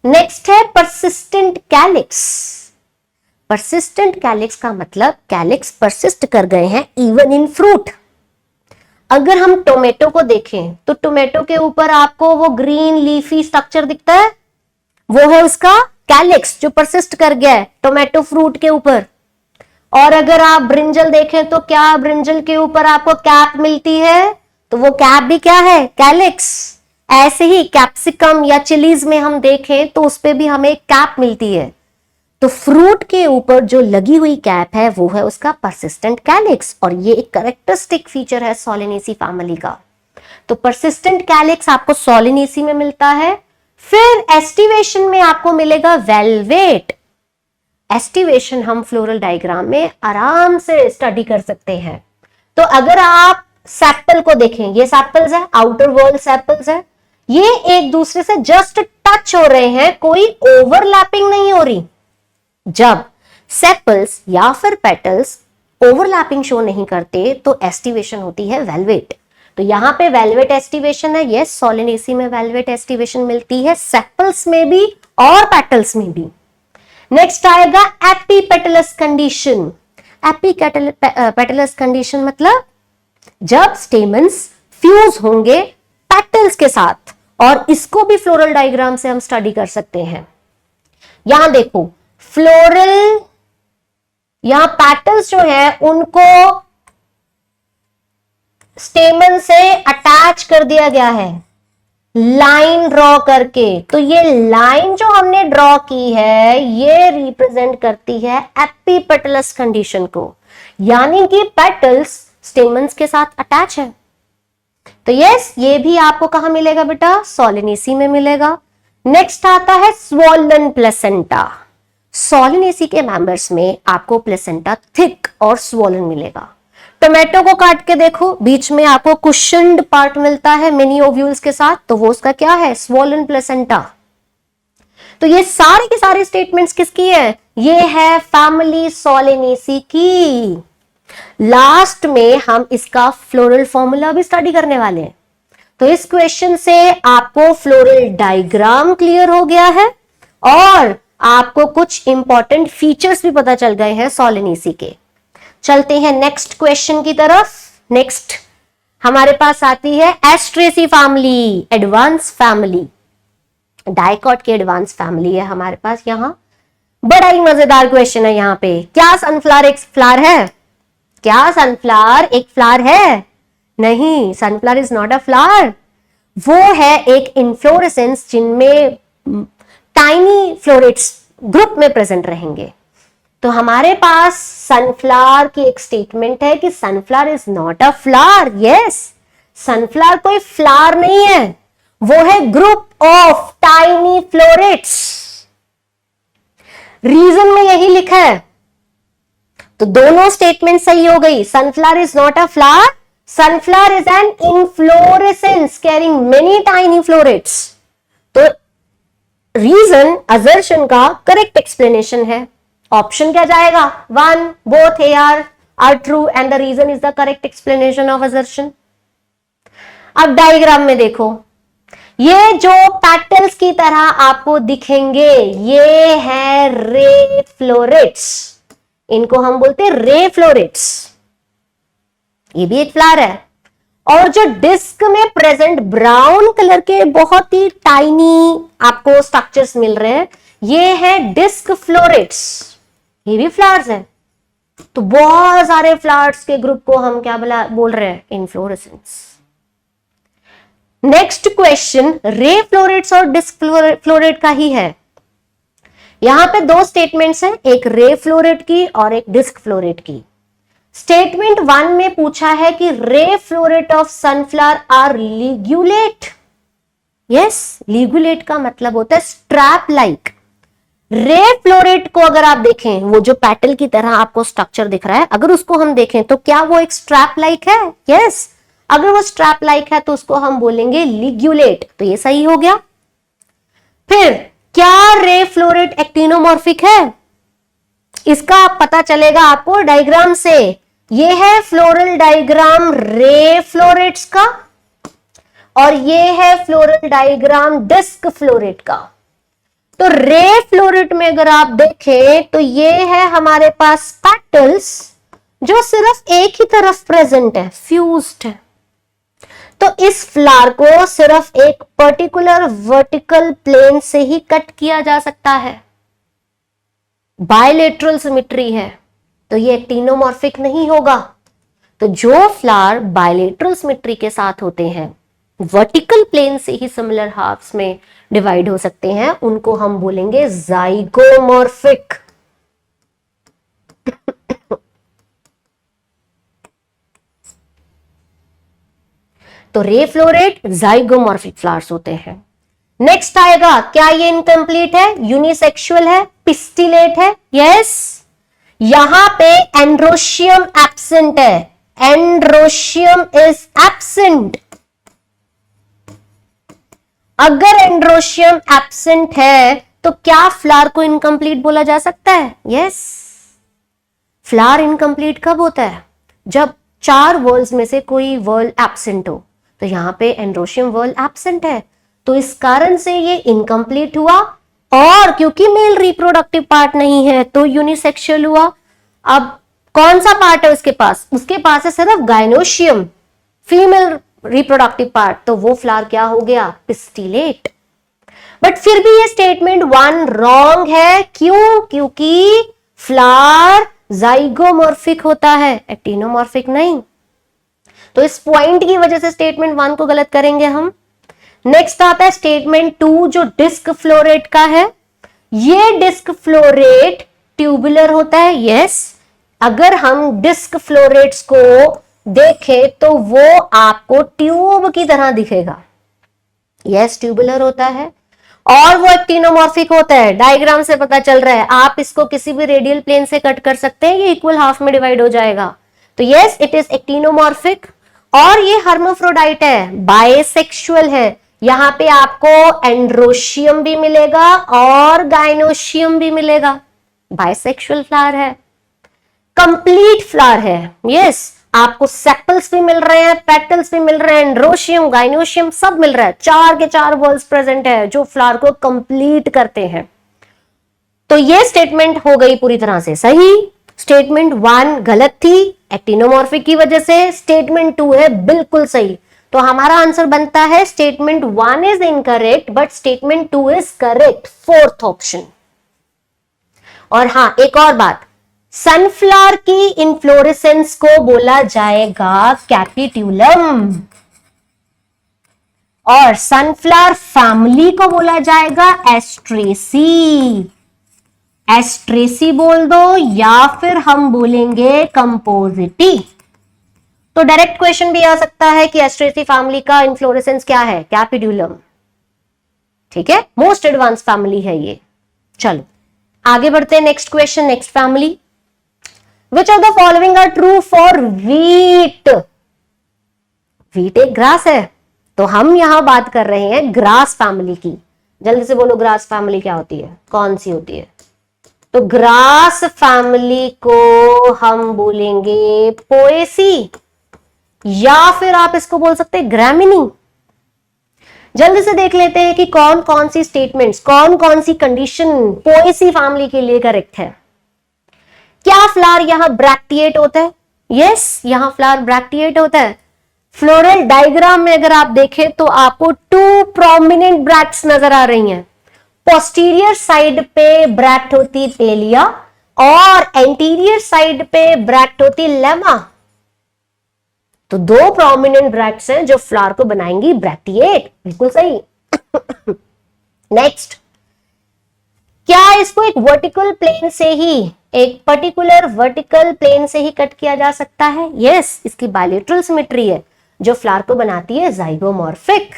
नेक्स्ट है परसिस्टेंट कैलिक्स। परसिस्टेंट कैलिक्स का मतलब कैलिक्स परसिस्ट कर गए हैं इवन इन फ्रूट। अगर हम टोमेटो को देखें तो टोमेटो के ऊपर आपको वो ग्रीन लीफी स्ट्रक्चर दिखता है, वो है उसका कैलिक्स जो परसिस्ट कर गया है टोमेटो फ्रूट के ऊपर। और अगर आप ब्रिंजल देखें तो क्या ब्रिंजल के ऊपर आपको कैप मिलती है, तो वो कैप भी क्या है? कैलिक्स। ऐसे ही कैप्सिकम या चिलीज में हम देखें तो उस पर भी हमें एक कैप मिलती है। तो फ्रूट के ऊपर जो लगी हुई कैप है वो है उसका परसिस्टेंट कैलिक्स, और ये एक कैरेक्टरिस्टिक फीचर है सोलेनेसी फैमिली का। तो परसिस्टेंट कैलिक्स आपको सोलेनेसी में मिलता है। फिर एस्टिवेशन में आपको मिलेगा वेलवेट। एस्टिवेशन हम फ्लोरल डायग्राम में आराम से स्टडी कर सकते हैं। तो अगर आप सेपल को देखें, ये सेपल्स है, आउटर वर्ल्ड सेपल्स है, ये एक दूसरे से जस्ट टच हो रहे हैं, कोई ओवरलैपिंग नहीं हो रही। जब सेपल्स या फिर पेटल्स ओवरलैपिंग शो नहीं करते तो एस्टिवेशन होती है वेलवेट। तो यहां पे वेलवेट एस्टिवेशन है। यस, सोलेनेसी में वेलवेट एस्टिवेशन मिलती है, सेपल्स में भी और पेटल्स में भी। नेक्स्ट आएगा एपीपेटलस कंडीशन। एपीपेटलस कंडीशन मतलब जब स्टेमन्स फ्यूज होंगे पेटल्स के साथ, और इसको भी फ्लोरल डायग्राम से हम स्टडी कर सकते हैं। यहां देखो फ्लोरल, यहां पेटल्स जो है उनको स्टेमन से अटैच कर दिया गया है। लाइन ड्रॉ करके। तो ये लाइन जो हमने ड्रॉ की है ये रिप्रेजेंट करती है एपिपेटलस कंडीशन को, यानी कि पेटल्स स्टेमन्स के साथ अटैच है। तो यस, ये भी आपको कहां मिलेगा बेटा? सोलिनेसी में मिलेगा। नेक्स्ट आता है स्वॉलन प्लेसेंटा। सोलिनेसी के मेंबर्स में आपको प्लेसेंटा थिक और स्वॉलन मिलेगा। टोमेटो को काट के देखो, बीच में आपको कुशन्ड पार्ट मिलता है मिनी ओव्यूल्स के साथ, तो वो उसका क्या है? Swollen placenta. तो ये सारे के सारे स्टेटमेंट्स किसकी है? ये है फैमिली सोलिनेसी की। लास्ट में हम इसका फ्लोरल फॉर्मूला भी स्टडी करने वाले हैं। तो इस क्वेश्चन से आपको फ्लोरल डायग्राम क्लियर हो गया है और आपको कुछ इंपॉर्टेंट फीचर्स भी पता चल गए हैं सोलिनेसी के। चलते हैं नेक्स्ट क्वेश्चन की तरफ। नेक्स्ट हमारे पास आती है एस्ट्रेसी फैमिली, एडवांस फैमिली। डाइकॉट की एडवांस फैमिली है हमारे पास। यहां बड़ा ही मजेदार क्वेश्चन है। यहां पे क्या सनफ्लावर एक फ्लावर है? क्या सनफ्लावर एक फ्लावर है? नहीं, sunflower is not a flower. वो है एक इन्फ्लोरेसेंस जिनमें टाइनी फ्लोरेट्स ग्रुप में प्रेजेंट रहेंगे। तो हमारे पास सनफ्लावर की एक स्टेटमेंट है कि sunflower is not a flower. Yes, sunflower कोई फ्लावर नहीं है, वो है group of tiny florets. Reason में यही लिखा है, तो दोनों स्टेटमेंट सही हो गई। Sunflower is not a flower, sunflower is an inflorescence carrying many tiny florets. तो रीजन असर्शन का करेक्ट एक्सप्लेनेशन है। ऑप्शन क्या जाएगा? 1, both here are true and the reason is the correct explanation of assertion. अब diagram में देखो, ये जो पेटल्स की तरह आपको दिखेंगे ये है रे फ्लोरेट्स। इनको हम बोलते हैं रे फ्लोरेट्स। ये भी एक फ्लावर है। और जो डिस्क में प्रेजेंट ब्राउन कलर के बहुत ही टाइनी आपको स्ट्रक्चर्स मिल रहे हैं, ये है डिस्क फ्लोरेट्स। ये भी फ्लावर्स है। तो बहुत सारे फ्लावर्स के ग्रुप को हम क्या बोल रहे हैं? Inflorescence. Next question ray florets और डिस्क फ्लोरेट का ही है। यहां पे दो स्टेटमेंट्स हैं, एक रे फ्लोरेट की और एक डिस्क फ्लोरेट की। स्टेटमेंट 1 में पूछा है कि ray floret of sunflower are ligulate. Yes, ligulate का मतलब होता है स्ट्रैप लाइक। रे फ्लोरेट को अगर आप देखें, वो जो पेटल की तरह आपको स्ट्रक्चर दिख रहा है, अगर उसको हम देखें तो क्या वो एक स्ट्रैप लाइक है? यस, अगर वो स्ट्रैप लाइक है तो उसको हम बोलेंगे लिग्यूलेट। तो ये सही हो गया। फिर क्या रे फ्लोरेट एक्टिनोमॉर्फिक है? इसका पता चलेगा आपको डायग्राम से। ये है फ्लोरल डायग्राम रे फ्लोरेट्स का और ये है फ्लोरल डायग्राम डिस्क फ्लोरेट का। तो रे फ्लोरेट में अगर आप देखें तो ये है हमारे पास पेटल्स जो सिर्फ एक ही तरफ प्रेजेंट है, फ्यूज्ड है। तो इस फ्लावर को सिर्फ एक पर्टिकुलर वर्टिकल प्लेन से ही कट किया जा सकता है। बायलेटरल सिमेट्री है, तो ये एक्टिनोमॉर्फिक नहीं होगा। तो जो फ्लावर बायलेटरल सिमेट्री के साथ होते हैं, वर्टिकल प्लेन से ही सिमिलर हाफ्स में डिवाइड हो सकते हैं, उनको हम बोलेंगे जाइगोमॉर्फिक। तो रे फ्लोरेट जाइगोमॉर्फिक फ्लावर्स होते हैं। नेक्स्ट आएगा, क्या ये इनकम्प्लीट है? यूनिसेक्सुअल है, पिस्टिलेट है। यस, यहां पे एंड्रोशियम एब्सेंट है। Androecium is absent. अगर एंड्रोशियम एब्सेंट है तो क्या फ्लावर को इनकम्प्लीट बोला जा सकता है? यस, फ्लावर इनकम्प्लीट कब होता है? जब 4 वर्ल्स में से कोई वर्ल एब्सेंट हो। तो यहां पे एंड्रोशियम वर्ल एब्सेंट है, तो इस कारण से ये इनकम्प्लीट हुआ। और क्योंकि मेल रिप्रोडक्टिव पार्ट नहीं है तो यूनिसेक्सुअल हुआ। अब कौन सा पार्ट है उसके पास? उसके पास है सिर्फ गाइनोशियम, फीमेल रिप्रोडक्टिव पार्ट। तो वो फ्लावर क्या हो गया? पिस्टिलेट। बट फिर भी ये स्टेटमेंट 1 रॉन्ग है। क्यों? क्योंकि फ्लावर जाइगोमॉर्फिक होता है, एक्टिनोमॉर्फिक नहीं। तो इस पॉइंट की वजह से स्टेटमेंट 1 को गलत करेंगे हम। नेक्स्ट आता है स्टेटमेंट 2 जो डिस्क फ्लोरेट का है। ये डिस्क फ्लोरेट ट्यूबुलर होता है। यस, अगर हम डिस्क फ्लोरेट्स को देखें तो वो आपको ट्यूब की तरह दिखेगा। यस, ट्यूबुलर होता है और वो एक्टिनोमॉर्फिक होता है। डायग्राम से पता चल रहा है, आप इसको किसी भी रेडियल प्लेन से कट कर सकते हैं, ये इक्वल हाफ में डिवाइड हो जाएगा। तो यस, इट इज एक्टिनोमॉर्फिक और ये हर्माफ्रोडाइट है, बाइसेक्सुअल है। यहां पे आपको एंड्रोशियम भी मिलेगा और गाइनोशियम भी मिलेगा। बाइसेक्सुअल फ्लावर है, कंप्लीट फ्लावर है। यस, आपको सेपल्स भी मिल रहे हैं, पेटल्स भी मिल रहे हैं, एंड्रोशियम, गाइनोशियम सब मिल रहा है। 4 के 4 वर्ड्स प्रेजेंट है जो फ्लावर को कंप्लीट करते हैं। तो ये स्टेटमेंट हो गई पूरी तरह से सही। स्टेटमेंट 1 गलत थी एक्टिनोमॉर्फिक की वजह से, स्टेटमेंट 2 है बिल्कुल सही। तो हमारा आंसर बनता है statement 1 is incorrect but statement 2 is correct, fourth option. और हां, एक और बात, सनफ्लावर की इन्फ्लोरेसेंस को बोला जाएगा कैपिट्यूलम और सनफ्लावर फैमिली को बोला जाएगा एस्ट्रेसी। एस्ट्रेसी बोल दो या फिर हम बोलेंगे कंपोजिटी। तो डायरेक्ट क्वेश्चन भी आ सकता है कि एस्ट्रेसी फैमिली का इन्फ्लोरेसेंस क्या है, कैपिट्यूलम। ठीक है, मोस्ट एडवांस फैमिली है ये। चलो आगे बढ़ते हैं, next question, next family. Which of the following are true for wheat? Wheat एक ग्रास है, तो हम यहां बात कर रहे हैं ग्रास फैमिली की। जल्दी से बोलो, ग्रास फैमिली क्या होती है, कौन सी होती है? तो ग्रास फैमिली को हम बोलेंगे पोएसी या फिर आप इसको बोल सकते हैं ग्रैमिनी। जल्दी से देख लेते हैं कि कौन कौन सी स्टेटमेंट्स, कौन कौन सी कंडीशन पोएसी फैमिली के लिए करेक्ट है। क्या फ्लावर यहां ब्रैक्टिएट होता है? यस, यहां फ्लावर ब्रैक्टिएट होता है। फ्लोरल डायग्राम में अगर आप देखें तो आपको 2 प्रोमिनेंट ब्रैक्ट्स नजर आ रही हैं। पोस्टीरियर साइड पे ब्रैक्ट होती पेलिया और एंटीरियर साइड पे ब्रैक्ट होती लेमा। तो 2 प्रोमिनेंट ब्रैक्ट्स हैं जो फ्लावर को बनाएंगी ब्रैक्टिएट, बिल्कुल सही। नेक्स्ट, क्या इसको एक वर्टिकल प्लेन से ही, एक पर्टिकुलर वर्टिकल प्लेन से ही कट किया जा सकता है? यस, इसकी बायलेटरल सिमेट्री है जो फ्लावर को बनाती है जाइगोमॉर्फिक।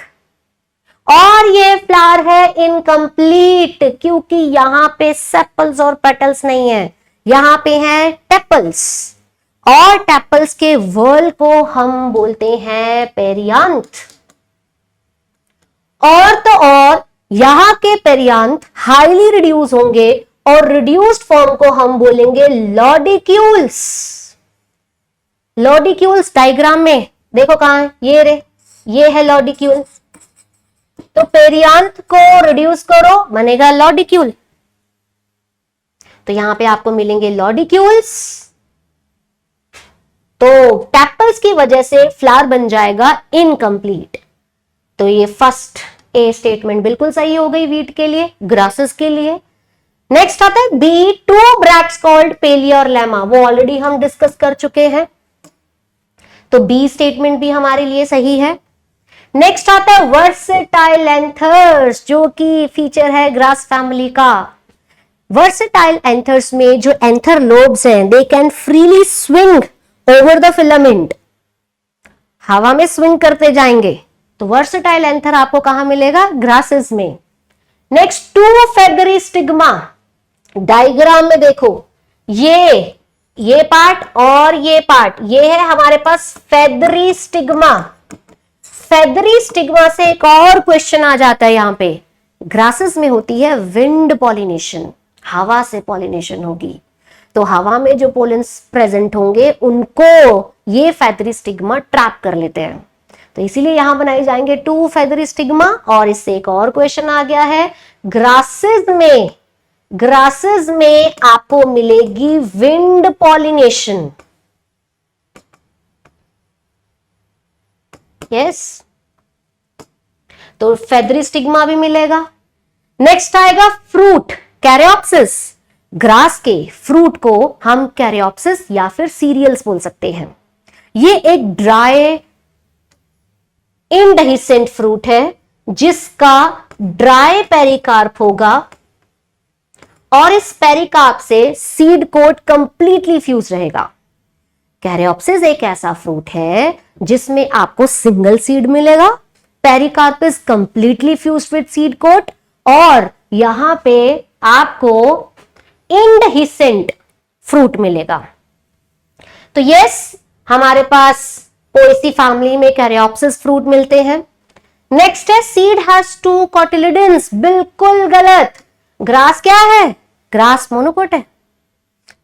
और ये फ्लावर है इनकम्प्लीट क्योंकि यहां पे सेपल्स और पेटल्स नहीं है, यहां पे हैं टेपल्स और टेपल्स के वर्ल को हम बोलते हैं पेरियांथ। और तो और यहां के पेरियांथ हाईली रिड्यूस होंगे और रिड्यूस्ड फॉर्म को हम बोलेंगे लॉडिक्यूल्स। लॉडिक्यूल्स डायग्राम में देखो कहां है, ये रे, ये है लॉडिक्यूल। तो पेरियांथ को रिड्यूस करो बनेगा लॉडिक्यूल। तो यहां पे आपको मिलेंगे लॉडिक्यूल्स। तो टेपल्स की वजह से फ्लावर बन जाएगा इनकम्प्लीट। तो ये फर्स्ट ए स्टेटमेंट बिल्कुल सही हो गई वीट के लिए, ग्रासेस के लिए। नेक्स्ट आता है बी, 2 ब्रैक्ट्स कॉल्ड पेलिया और लेमा। वो ऑलरेडी हम डिस्कस कर चुके हैं, तो बी स्टेटमेंट भी हमारे लिए सही है। नेक्स्ट आता है वर्सेटाइल एंथर्स, जो कि फीचर है ग्रास फैमिली का। वर्सेटाइल एंथर्स में जो एंथर लोब्स हैं, they can freely swing over the filament, हवा में स्विंग करते जाएंगे। तो वर्सेटाइल एंथर आपको कहां मिलेगा? ग्रासेस में। Next, 2 feathery stigma. डायग्राम में देखो, ये पार्ट और ये पार्ट, ये है हमारे पास फेदरी स्टिग्मा। फेदरी स्टिग्मा से एक और क्वेश्चन आ जाता है यहां पे। ग्रासेस में होती है विंड पॉलिनेशन, हवा से पॉलिनेशन होगी। तो हवा में जो पोलेंस प्रेजेंट होंगे उनको ये फेदरी स्टिग्मा ट्रैप कर लेते हैं। तो इसीलिए यहां बनाए जाएंगे 2 फेदरी स्टिग्मा। और इससे एक और क्वेश्चन आ गया है, ग्रासेस में आपको मिलेगी विंड पॉलिनेशन। यस, तो फेदरी स्टिग्मा भी मिलेगा। नेक्स्ट आएगा फ्रूट, कैरियोप्सिस। ग्रास के फ्रूट को हम कैरियोप्सिस या फिर सीरियल्स बोल सकते हैं। ये एक ड्राई इनडेहिसेंट फ्रूट है जिसका ड्राई पेरिकार्प होगा और इस पेरिकार्प से सीड कोट कंप्लीटली फ्यूज रहेगा। कैरियोप्सिस एक ऐसा फ्रूट है जिसमें आपको सिंगल सीड मिलेगा, pericarp is completely fused with seed coat, और यहां पे आपको इंडहिसेंट फ्रूट मिलेगा। तो यस, हमारे पास पोएसी फैमिली में कैरियोप्सिस फ्रूट मिलते हैं। नेक्स्ट है सीड हैज 2 कोटिलिडन्स। बिल्कुल गलत। ग्रास क्या है? ग्रास मोनोकोट है।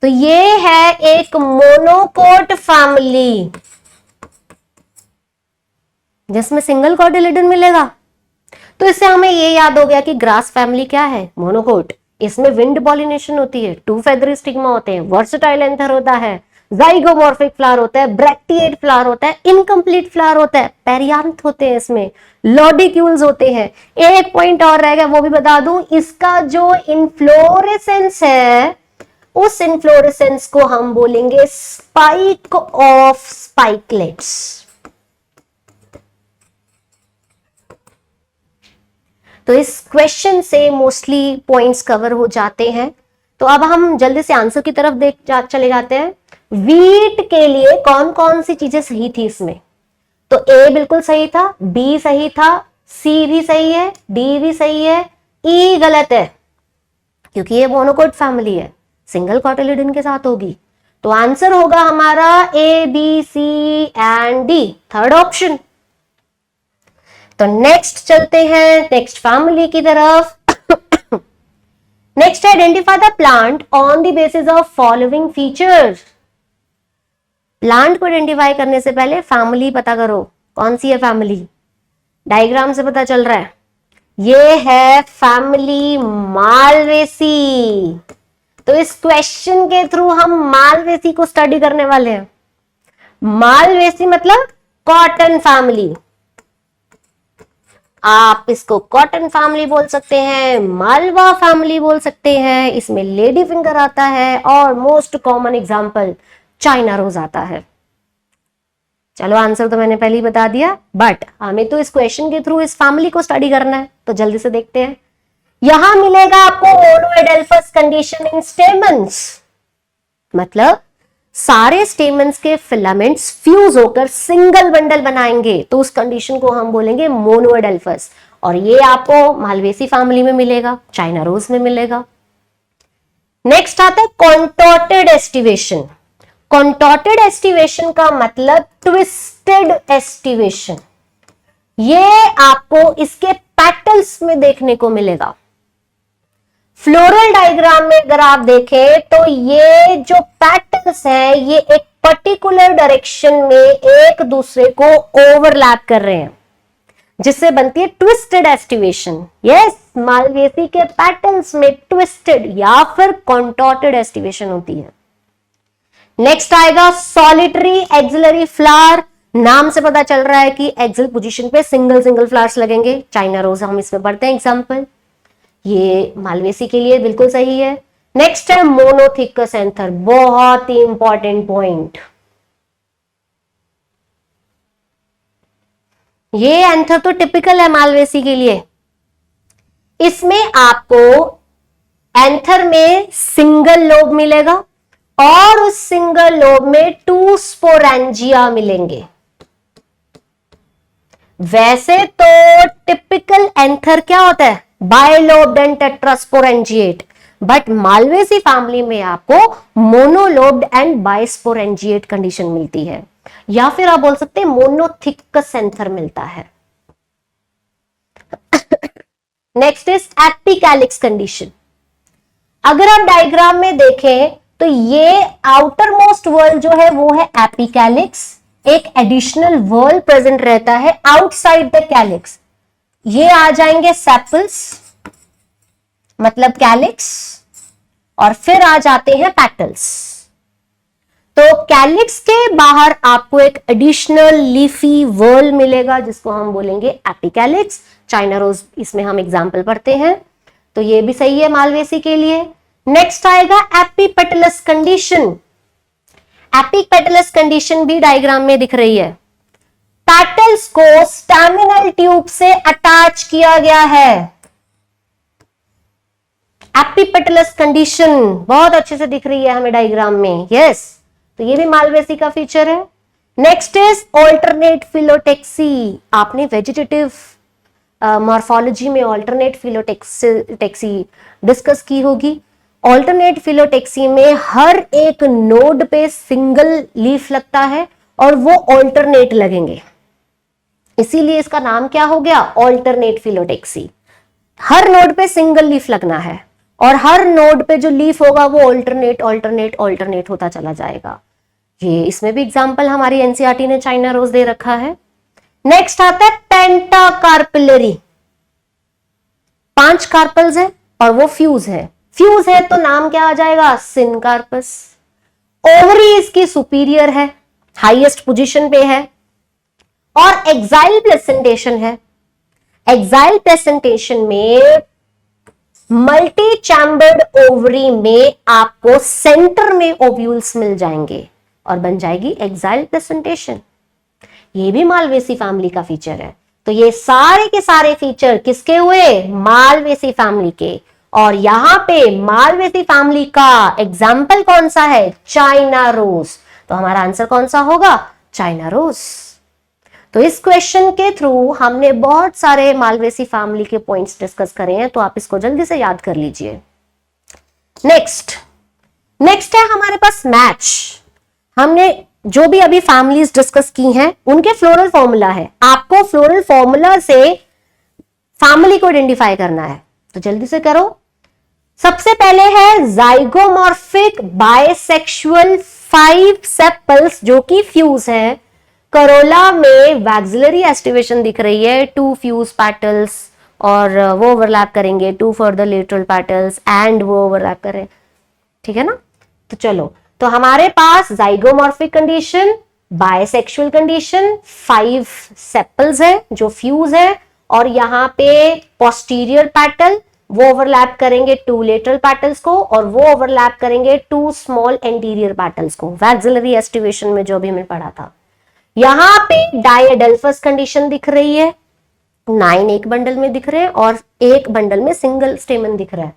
तो ये है एक मोनोकोट फैमिली जिसमें सिंगल कोटिलिडन मिलेगा। तो इससे हमें ये याद हो गया कि ग्रास फैमिली क्या है? मोनोकोट। इसमें विंड पॉलिनेशन होती है, 2 फेदरी स्टिग्मा होते हैं, वर्सेटाइल एंथर होता है, जाइगोमॉर्फिक फ्लावर होता है, ब्रैक्टिएट फ्लावर होता है, इनकम्प्लीट फ्लावर होता है, पेरियांथ होते हैं, इसमें लॉडिक्यूल्स होते हैं। एक पॉइंट और रहेगा, वो भी बता दूं, इसका जो इनफ्लोरेसेंस है उस इनफ्लोरेसेंस को हम बोलेंगे स्पाइक ऑफ स्पाइकलेट्स। तो इस क्वेश्चन से मोस्टली पॉइंट्स कवर हो जाते हैं। तो अब हम जल्दी से आंसर की तरफ चले जाते हैं। वीट के लिए कौन कौन सी चीजें सही थी इसमें? तो ए बिल्कुल सही था, बी सही था, सी भी सही है, डी भी सही है, ई गलत है क्योंकि ये मोनोकोट फैमिली है, सिंगल कोटिलिडन के साथ होगी। तो आंसर होगा हमारा A, B, C and D, third option. तो नेक्स्ट चलते हैं नेक्स्ट फैमिली की तरफ। Next identify the plant on the basis of following features. Plant को आइडेंटिफाई करने से पहले फैमिली पता करो, कौन सी है फैमिली? डायग्राम से पता चल रहा है, ये है फैमिली मालवेसी। तो इस क्वेश्चन के थ्रू हम मालवेसी को स्टडी करने वाले हैं। मालवेसी मतलब कॉटन फैमिली। आप इसको कॉटन फैमिली बोल सकते हैं, मालवा फैमिली बोल सकते हैं। इसमें लेडी फिंगर आता है और most common example China rose आता है। चलो आंसर तो मैंने पहले ही बता दिया, बट हमें तो इस क्वेश्चन के थ्रू इस फैमिली को स्टडी करना है, तो जल्दी से देखते हैं। यहां मिलेगा आपको मोनोएडेल्फस कंडीशन इन स्टेमन्स, मतलब सारे स्टेमन्स के फिलामेंट्स फ्यूज होकर सिंगल बंडल बनाएंगे, तो उस कंडीशन को हम बोलेंगे मोनोएडेल्फस। और ये आपको मालवेसी फैमिली में मिलेगा, चाइना रोज में मिलेगा। नेक्स्ट आता है कॉन्टॉर्टेड एस्टिवेशन। कॉन्टॉर्टेड एस्टिवेशन का मतलब ट्विस्टेड एस्टिवेशन। ये आपको इसके पेटल्स में देखने को मिलेगा। फ्लोरल डायग्राम में अगर आप देखें तो ये जो पैटर्न्स है ये एक पर्टिकुलर डायरेक्शन में एक दूसरे को ओवरलैप कर रहे हैं, जिससे बनती है ट्विस्टेड एस्टिवेशन। यस, मालवेसी के पैटर्न्स में ट्विस्टेड या फिर कॉन्टॉर्टेड एस्टिवेशन होती है। नेक्स्ट आएगा सॉलिटरी एक्सिलरी फ्लावर। नाम से पता चल रहा है कि एक्सिल पोजीशन पे सिंगल सिंगल फ्लावर्स लगेंगे। चाइना रोज हम इसमें पढ़ते हैं एग्जांपल, ये मालवेसी के लिए बिल्कुल सही है। नेक्स्ट है मोनोथिकस एंथर, बहुत ही इंपॉर्टेंट पॉइंट। ये एंथर तो टिपिकल है मालवेसी के लिए। इसमें आपको एंथर में सिंगल लोब मिलेगा और उस सिंगल लोब में 2 स्पोरेंजिया मिलेंगे। वैसे तो टिपिकल एंथर क्या होता है? Bilobed and tetrasporangiate, but Malvaceae family में आपको मोनोलोब्ड एंड बाइस्पोरेंजिएट कंडीशन मिलती है, या फिर आप बोल सकते हैं मोनोथिकस एंथर मिलता है। Next is epicalyx condition. अगर आप डायग्राम में देखें तो ये आउटर मोस्ट वर्ल जो है वो है एपिकैलिक्स, एक एडिशनल वर्ल प्रेजेंट रहता है आउटसाइड द कैलिक्स। ये आ जाएंगे सेपल्स मतलब कैलिक्स, और फिर आ जाते हैं पेटल्स। तो कैलिक्स के बाहर आपको एक एडिशनल लीफी वर्ल मिलेगा जिसको हम बोलेंगे एपिकैलिक्स। चाइना रोज इसमें हम एग्जांपल पढ़ते हैं, तो ये भी सही है मालवेसी के लिए। नेक्स्ट आएगा एपिपेटलस कंडीशन। एपिपेटलस कंडीशन भी डायग्राम में दिख रही है। पेटल्स को स्टैमिनल ट्यूब से अटैच किया गया है। एपिपेटलस कंडीशन बहुत अच्छे से दिख रही है हमें डायग्राम में। यस, तो ये भी मालवेसी का फीचर है। Next is alternate phyllotaxy. आपने वेजिटेटिव मॉर्फोलॉजी में ऑल्टरनेट फिलोटेक्सी डिस्कस की होगी। ऑल्टरनेट फिलोटेक्सी में हर एक नोड पे सिंगल लीफ लगता है और वो ऑल्टरनेट लगेंगे, इसीलिए इसका नाम क्या हो गया, ऑल्टरनेट फिलोटेक्सी। हर नोड पे सिंगल लीफ लगना है और हर नोड पे जो लीफ होगा वो ऑल्टरनेट ऑल्टरनेट ऑल्टरनेट होता चला जाएगा। ये इसमें भी एग्जांपल हमारी एनसीईआरटी ने चाइना रोज दे रखा है। नेक्स्ट आता है पेंटाकार्पिलरी। 5 कार्पल्स है और वो फ्यूज है। फ्यूज है तो नाम क्या आ जाएगा, सिनकार्पस। ओवरी इसकी सुपीरियर है, हाईएस्ट पोजीशन पे है और एक्साइल प्लेसेंटेशन है। एक्साइल प्लेसेंटेशन में मल्टी चैम्बर्ड ओवरी में आपको सेंटर में ओव्यूल्स मिल जाएंगे और बन जाएगी एक्साइल प्लेसेंटेशन। ये भी मालवेसी फैमिली का फीचर है। तो ये सारे के सारे फीचर किसके हुए, मालवेसी फैमिली के। और यहां पे मालवेसी फैमिली का एग्जाम्पल कौन सा है, चाइना रोज। तो हमारा आंसर कौन सा होगा, चाइना रोज। तो इस क्वेश्चन के थ्रू हमने बहुत सारे मालवेसी फैमिली के पॉइंट्स डिस्कस करे हैं, तो आप इसको जल्दी से याद कर लीजिए। नेक्स्ट है हमारे पास मैच। हमने जो भी अभी फैमिलीज डिस्कस की हैं उनके फ्लोरल फॉर्मूला है। आपको फ्लोरल फॉर्मूला से फैमिली को आइडेंटिफाई करना है, तो जल्दी से करो। सबसे पहले है जाइगोमॉर्फिक बायसेक्सुअल 5 सेपल्स जो कि फ्यूज है। करोला में वैक्सिलरी एस्टिवेशन दिख रही है, 2 फ्यूज पेटल्स और वो ओवरलैप करेंगे, 2 फर्दर लेटरल पेटल्स एंड वो ओवरलैप करें, ठीक है ना। तो चलो, तो हमारे पास zygomorphic condition, bisexual condition, 5 sepals है जो फ्यूज है और यहाँ पे पोस्टीरियर पेटल वो ओवरलैप करेंगे 2 लेटरल पेटल्स को और वो ओवरलैप करेंगे 2 स्मॉल एंटीरियर पेटल्स को, वैक्सिलरी एस्टिवेशन में जो भी हमने पढ़ा था। यहां पे डायडेल्फस कंडीशन दिख रही है, 9 एक बंडल में दिख रहे हैं और एक बंडल में सिंगल स्टेमन दिख रहा है।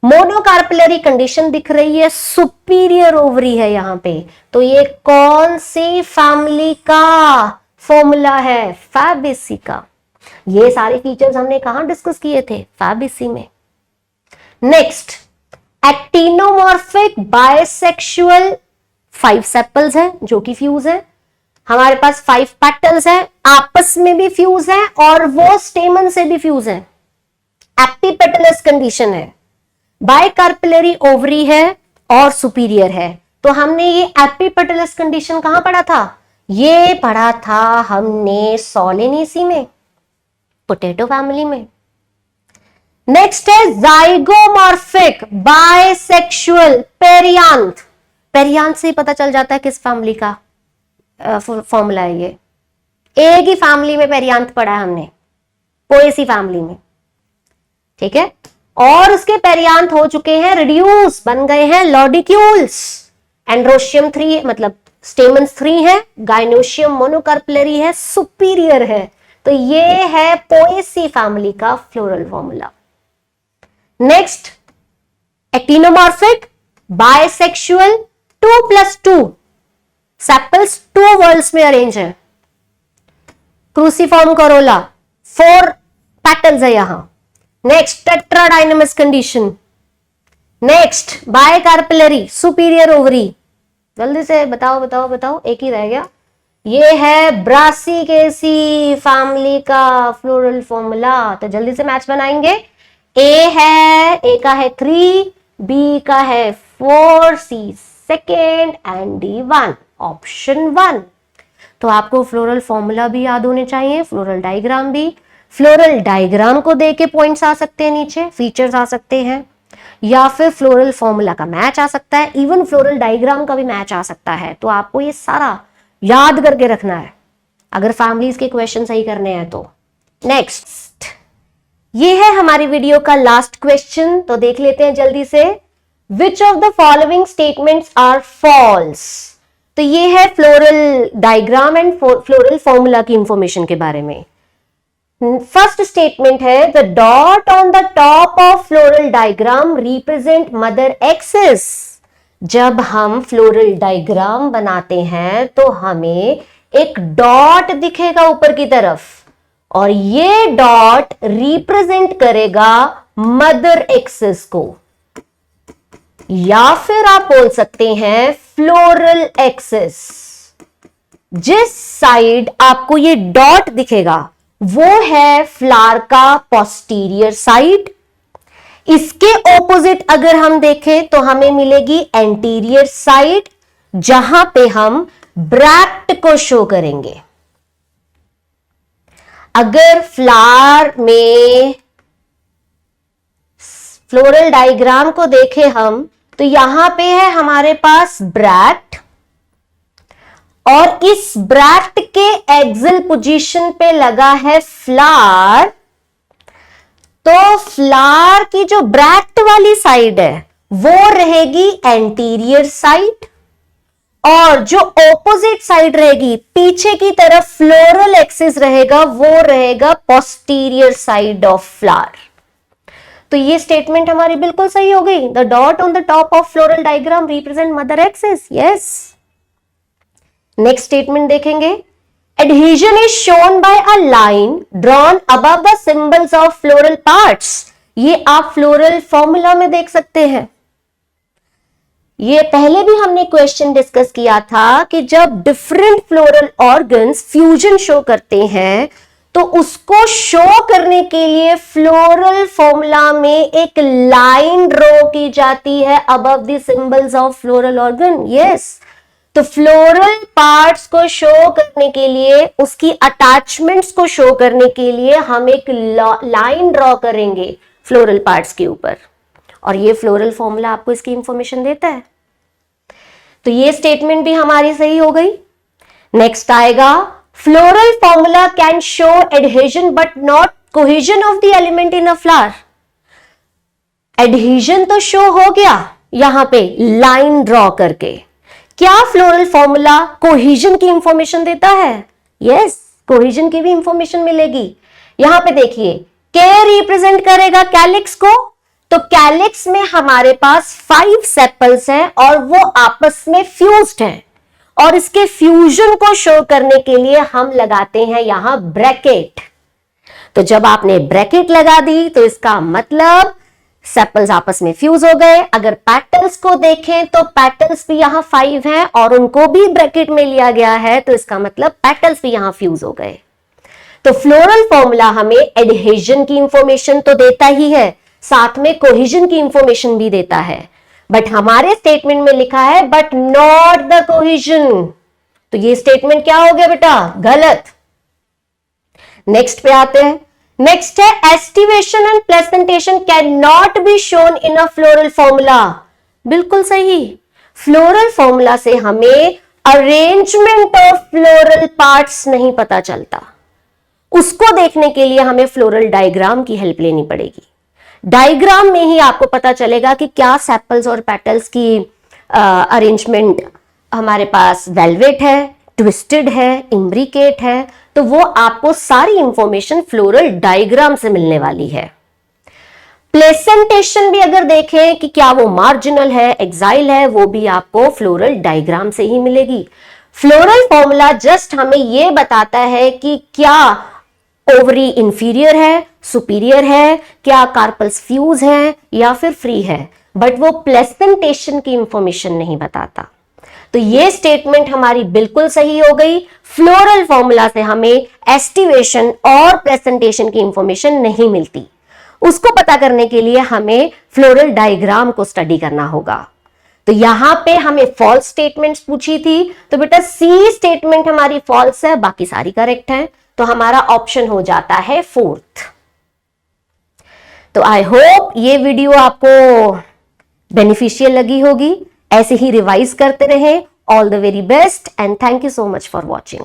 मोनोकार्पिलरी कंडीशन दिख रही है, सुपीरियर ओवरी है यहां पे। तो ये कौन सी फैमिली का फॉर्मूला है, फैबेसी का। ये सारे फीचर्स हमने कहां डिस्कस किए थे, फैबेसी में। नेक्स्ट, एक्टिनोमॉर्फिक बायसेक्सुअल 5 सेपल्स है जो कि फ्यूज है। हमारे पास 5 पेटल्स है, आपस में भी फ्यूज है और वो स्टेमन से भी फ्यूज है। एपिपेटलस कंडीशन है, बायकार्पिलरी ओवरी है और सुपीरियर है। तो हमने ये एपिपेटलस कंडीशन कहां पढ़ा था, ये पढ़ा था हमने सोलेनेसी में, पोटैटो फैमिली में। नेक्स्ट है जाइगोमॉर्फिक बायसेक्सुअल पेरियांथ। पेरियांथ से पता चल जाता है किस फैमिली का फॉर्मूला है। ये एक ही फैमिली में पेरियांथ पढ़ा है हमने, पोएसी फैमिली में, ठीक है। और उसके पेरियांथ हो चुके हैं रिड्यूस, बन गए हैं लॉडिक्यूल्स। एंड्रोशियम 3 मतलब स्टेमन्स 3 है, गाइनोशियम मोनोकार्पिलरी है, सुपीरियर है। तो ये है पोएसी फैमिली का floral formula. Next, actinomorphic bisexual 2+2 sepals 2 whorls में अरेंज है। क्रूसीफॉर्म करोला, 4 पेटल्स है यहां। Next, tetradynamous condition. Next, bicarpillary superior ovary. जल्दी से बताओ बताओ बताओ, एक ही रह गया। ये है ब्रासिकेसी फैमिली का फ्लोरल फॉर्मूला। तो जल्दी से मैच बनाएंगे। ए का है 3, बी का है 4, सी सेकेंड एंड डी 1, ऑप्शन 1। तो आपको फ्लोरल फॉर्मूला भी याद होने चाहिए, फ्लोरल डायग्राम भी। फ्लोरल डायग्राम को देके पॉइंट्स आ सकते हैं, नीचे फीचर्स आ सकते हैं, या फिर फ्लोरल फॉर्मूला का मैच आ सकता है, इवन फ्लोरल डायग्राम का भी मैच आ सकता है। तो आपको ये सारा याद करके रखना है अगर फैमिलीज के क्वेश्चन सही करने हैं तो। नेक्स्ट, ये है हमारी वीडियो का लास्ट क्वेश्चन, तो देख लेते हैं जल्दी से। Which of the following statements are false. तो ये है floral diagram and floral formula की इंफॉर्मेशन के बारे में। फर्स्ट स्टेटमेंट है the dot on the top of floral diagram represent mother axis. जब हम फ्लोरल डायग्राम बनाते हैं तो हमें एक डॉट दिखेगा ऊपर की तरफ और ये डॉट रिप्रेजेंट करेगा मदर एक्सिस को, या फिर आप बोल सकते हैं फ्लोरल एक्सिस। जिस साइड आपको ये डॉट दिखेगा वो है फ्लावर का पोस्टीरियर साइड। इसके ऑपोजिट अगर हम देखें तो हमें मिलेगी एंटीरियर साइड, जहां पे हम ब्रैक्ट को शो करेंगे। अगर फ्लावर में फ्लोरल डायग्राम को देखें हम तो यहां पे है हमारे पास ब्रैक्ट, और इस ब्रैक्ट के एक्सिल पोजीशन पे लगा है फ्लावर। तो फ्लावर की जो ब्रैक्ट वाली साइड है वो रहेगी एंटीरियर साइड, और जो ऑपोजिट साइड रहेगी पीछे की तरफ फ्लोरल एक्सिस रहेगा वो रहेगा पोस्टीरियर साइड ऑफ फ्लावर। तो ये स्टेटमेंट हमारी बिल्कुल सही हो गई। The dot on the top of floral diagram represent mother axis. Yes. Next statement देखेंगे। Adhesion is shown by a line drawn above the symbols of floral parts. ये आप फ्लोरल फॉर्मूला में देख सकते हैं। ये पहले भी हमने क्वेश्चन डिस्कस किया था कि जब different floral organs fusion show करते हैं तो उसको शो करने के लिए फ्लोरल फॉर्मूला में एक लाइन ड्रॉ की जाती है above the symbols of floral organ. Yes. तो फ्लोरल पार्ट्स को शो करने के लिए, उसकी अटैचमेंट्स को शो करने के लिए हम एक लाइन ड्रॉ करेंगे फ्लोरल पार्ट्स के ऊपर, और ये फ्लोरल फॉर्मूला आपको इसकी इंफॉर्मेशन देता है। तो ये स्टेटमेंट भी हमारी सही हो गई। नेक्स्ट आएगा floral formula can show adhesion but not cohesion of the element in a flower. Adhesion तो शो हो गया यहां पे लाइन ड्रॉ करके, क्या फ्लोरल फॉर्मूला कोहेजन की इंफॉर्मेशन देता है? यस, कोहेजन की भी इंफॉर्मेशन मिलेगी। यहां पे देखिए के रिप्रेजेंट करेगा कैलिक्स को, तो कैलिक्स में हमारे पास 5 सेपल्स हैं और वो आपस में फ्यूज्ड हैं, और इसके फ्यूजन को शो करने के लिए हम लगाते हैं यहां ब्रैकेट। तो जब आपने ब्रैकेट लगा दी तो इसका मतलब सेपल्स आपस में फ्यूज हो गए। अगर पेटल्स को देखें तो पेटल्स भी यहां 5 हैं और उनको भी ब्रैकेट में लिया गया है, तो इसका मतलब पेटल्स भी यहां फ्यूज हो गए। तो फ्लोरल फॉर्मूला हमें एडहेजन की इंफॉर्मेशन तो देता ही है, साथ में कोहेजन की इंफॉर्मेशन भी देता है, बट हमारे स्टेटमेंट में लिखा है बट नॉट द कोहेजन। तो ये स्टेटमेंट क्या हो गया बेटा? गलत। नेक्स्ट पे आते हैं। नेक्स्ट है aestivation and presentation can not be shown in a floral formula. बिल्कुल सही। फ्लोरल फॉर्मूला से हमें अरेंजमेंट ऑफ फ्लोरल पार्ट्स नहीं पता चलता, उसको देखने के लिए हमें फ्लोरल डायग्राम की हेल्प लेनी पड़ेगी। डायग्राम में ही आपको पता चलेगा कि क्या सेपल्स और पेटल्स की अरेंजमेंट हमारे पास वेलवेट है, ट्विस्टेड है, इम्ब्रिकेट है, तो वो आपको सारी इंफॉर्मेशन फ्लोरल डायग्राम से मिलने वाली है। प्लेसेंटेशन भी अगर देखें कि क्या वो मार्जिनल है, एक्साइल है, वो भी आपको फ्लोरल डायग्राम से ही मिलेगी। फ्लोरल फॉर्मूला जस्ट हमें ये बताता है कि क्या ओवरी इंफीरियर है, सुपीरियर है, क्या कार्पल्स फ्यूज है या फिर फ्री है, बट वो प्लेसेंटेशन की इंफॉर्मेशन नहीं बताता। तो ये स्टेटमेंट हमारी बिल्कुल सही हो गई। फ्लोरल फॉर्मूला से हमें एस्टिवेशन और प्रेजेंटेशन की इंफॉर्मेशन नहीं मिलती, उसको पता करने के लिए हमें फ्लोरल डायग्राम को स्टडी करना होगा। तो यहां पे हमें फॉल्स स्टेटमेंट्स पूछी थी, तो बेटा सी स्टेटमेंट हमारी फॉल्स है, बाकी सारी करेक्ट है, तो हमारा ऑप्शन हो जाता है 4th। तो आई होप ये वीडियो आपको बेनिफिशियल लगी होगी। ऐसे ही रिवाइज करते रहें। All the very best and thank you so much for watching.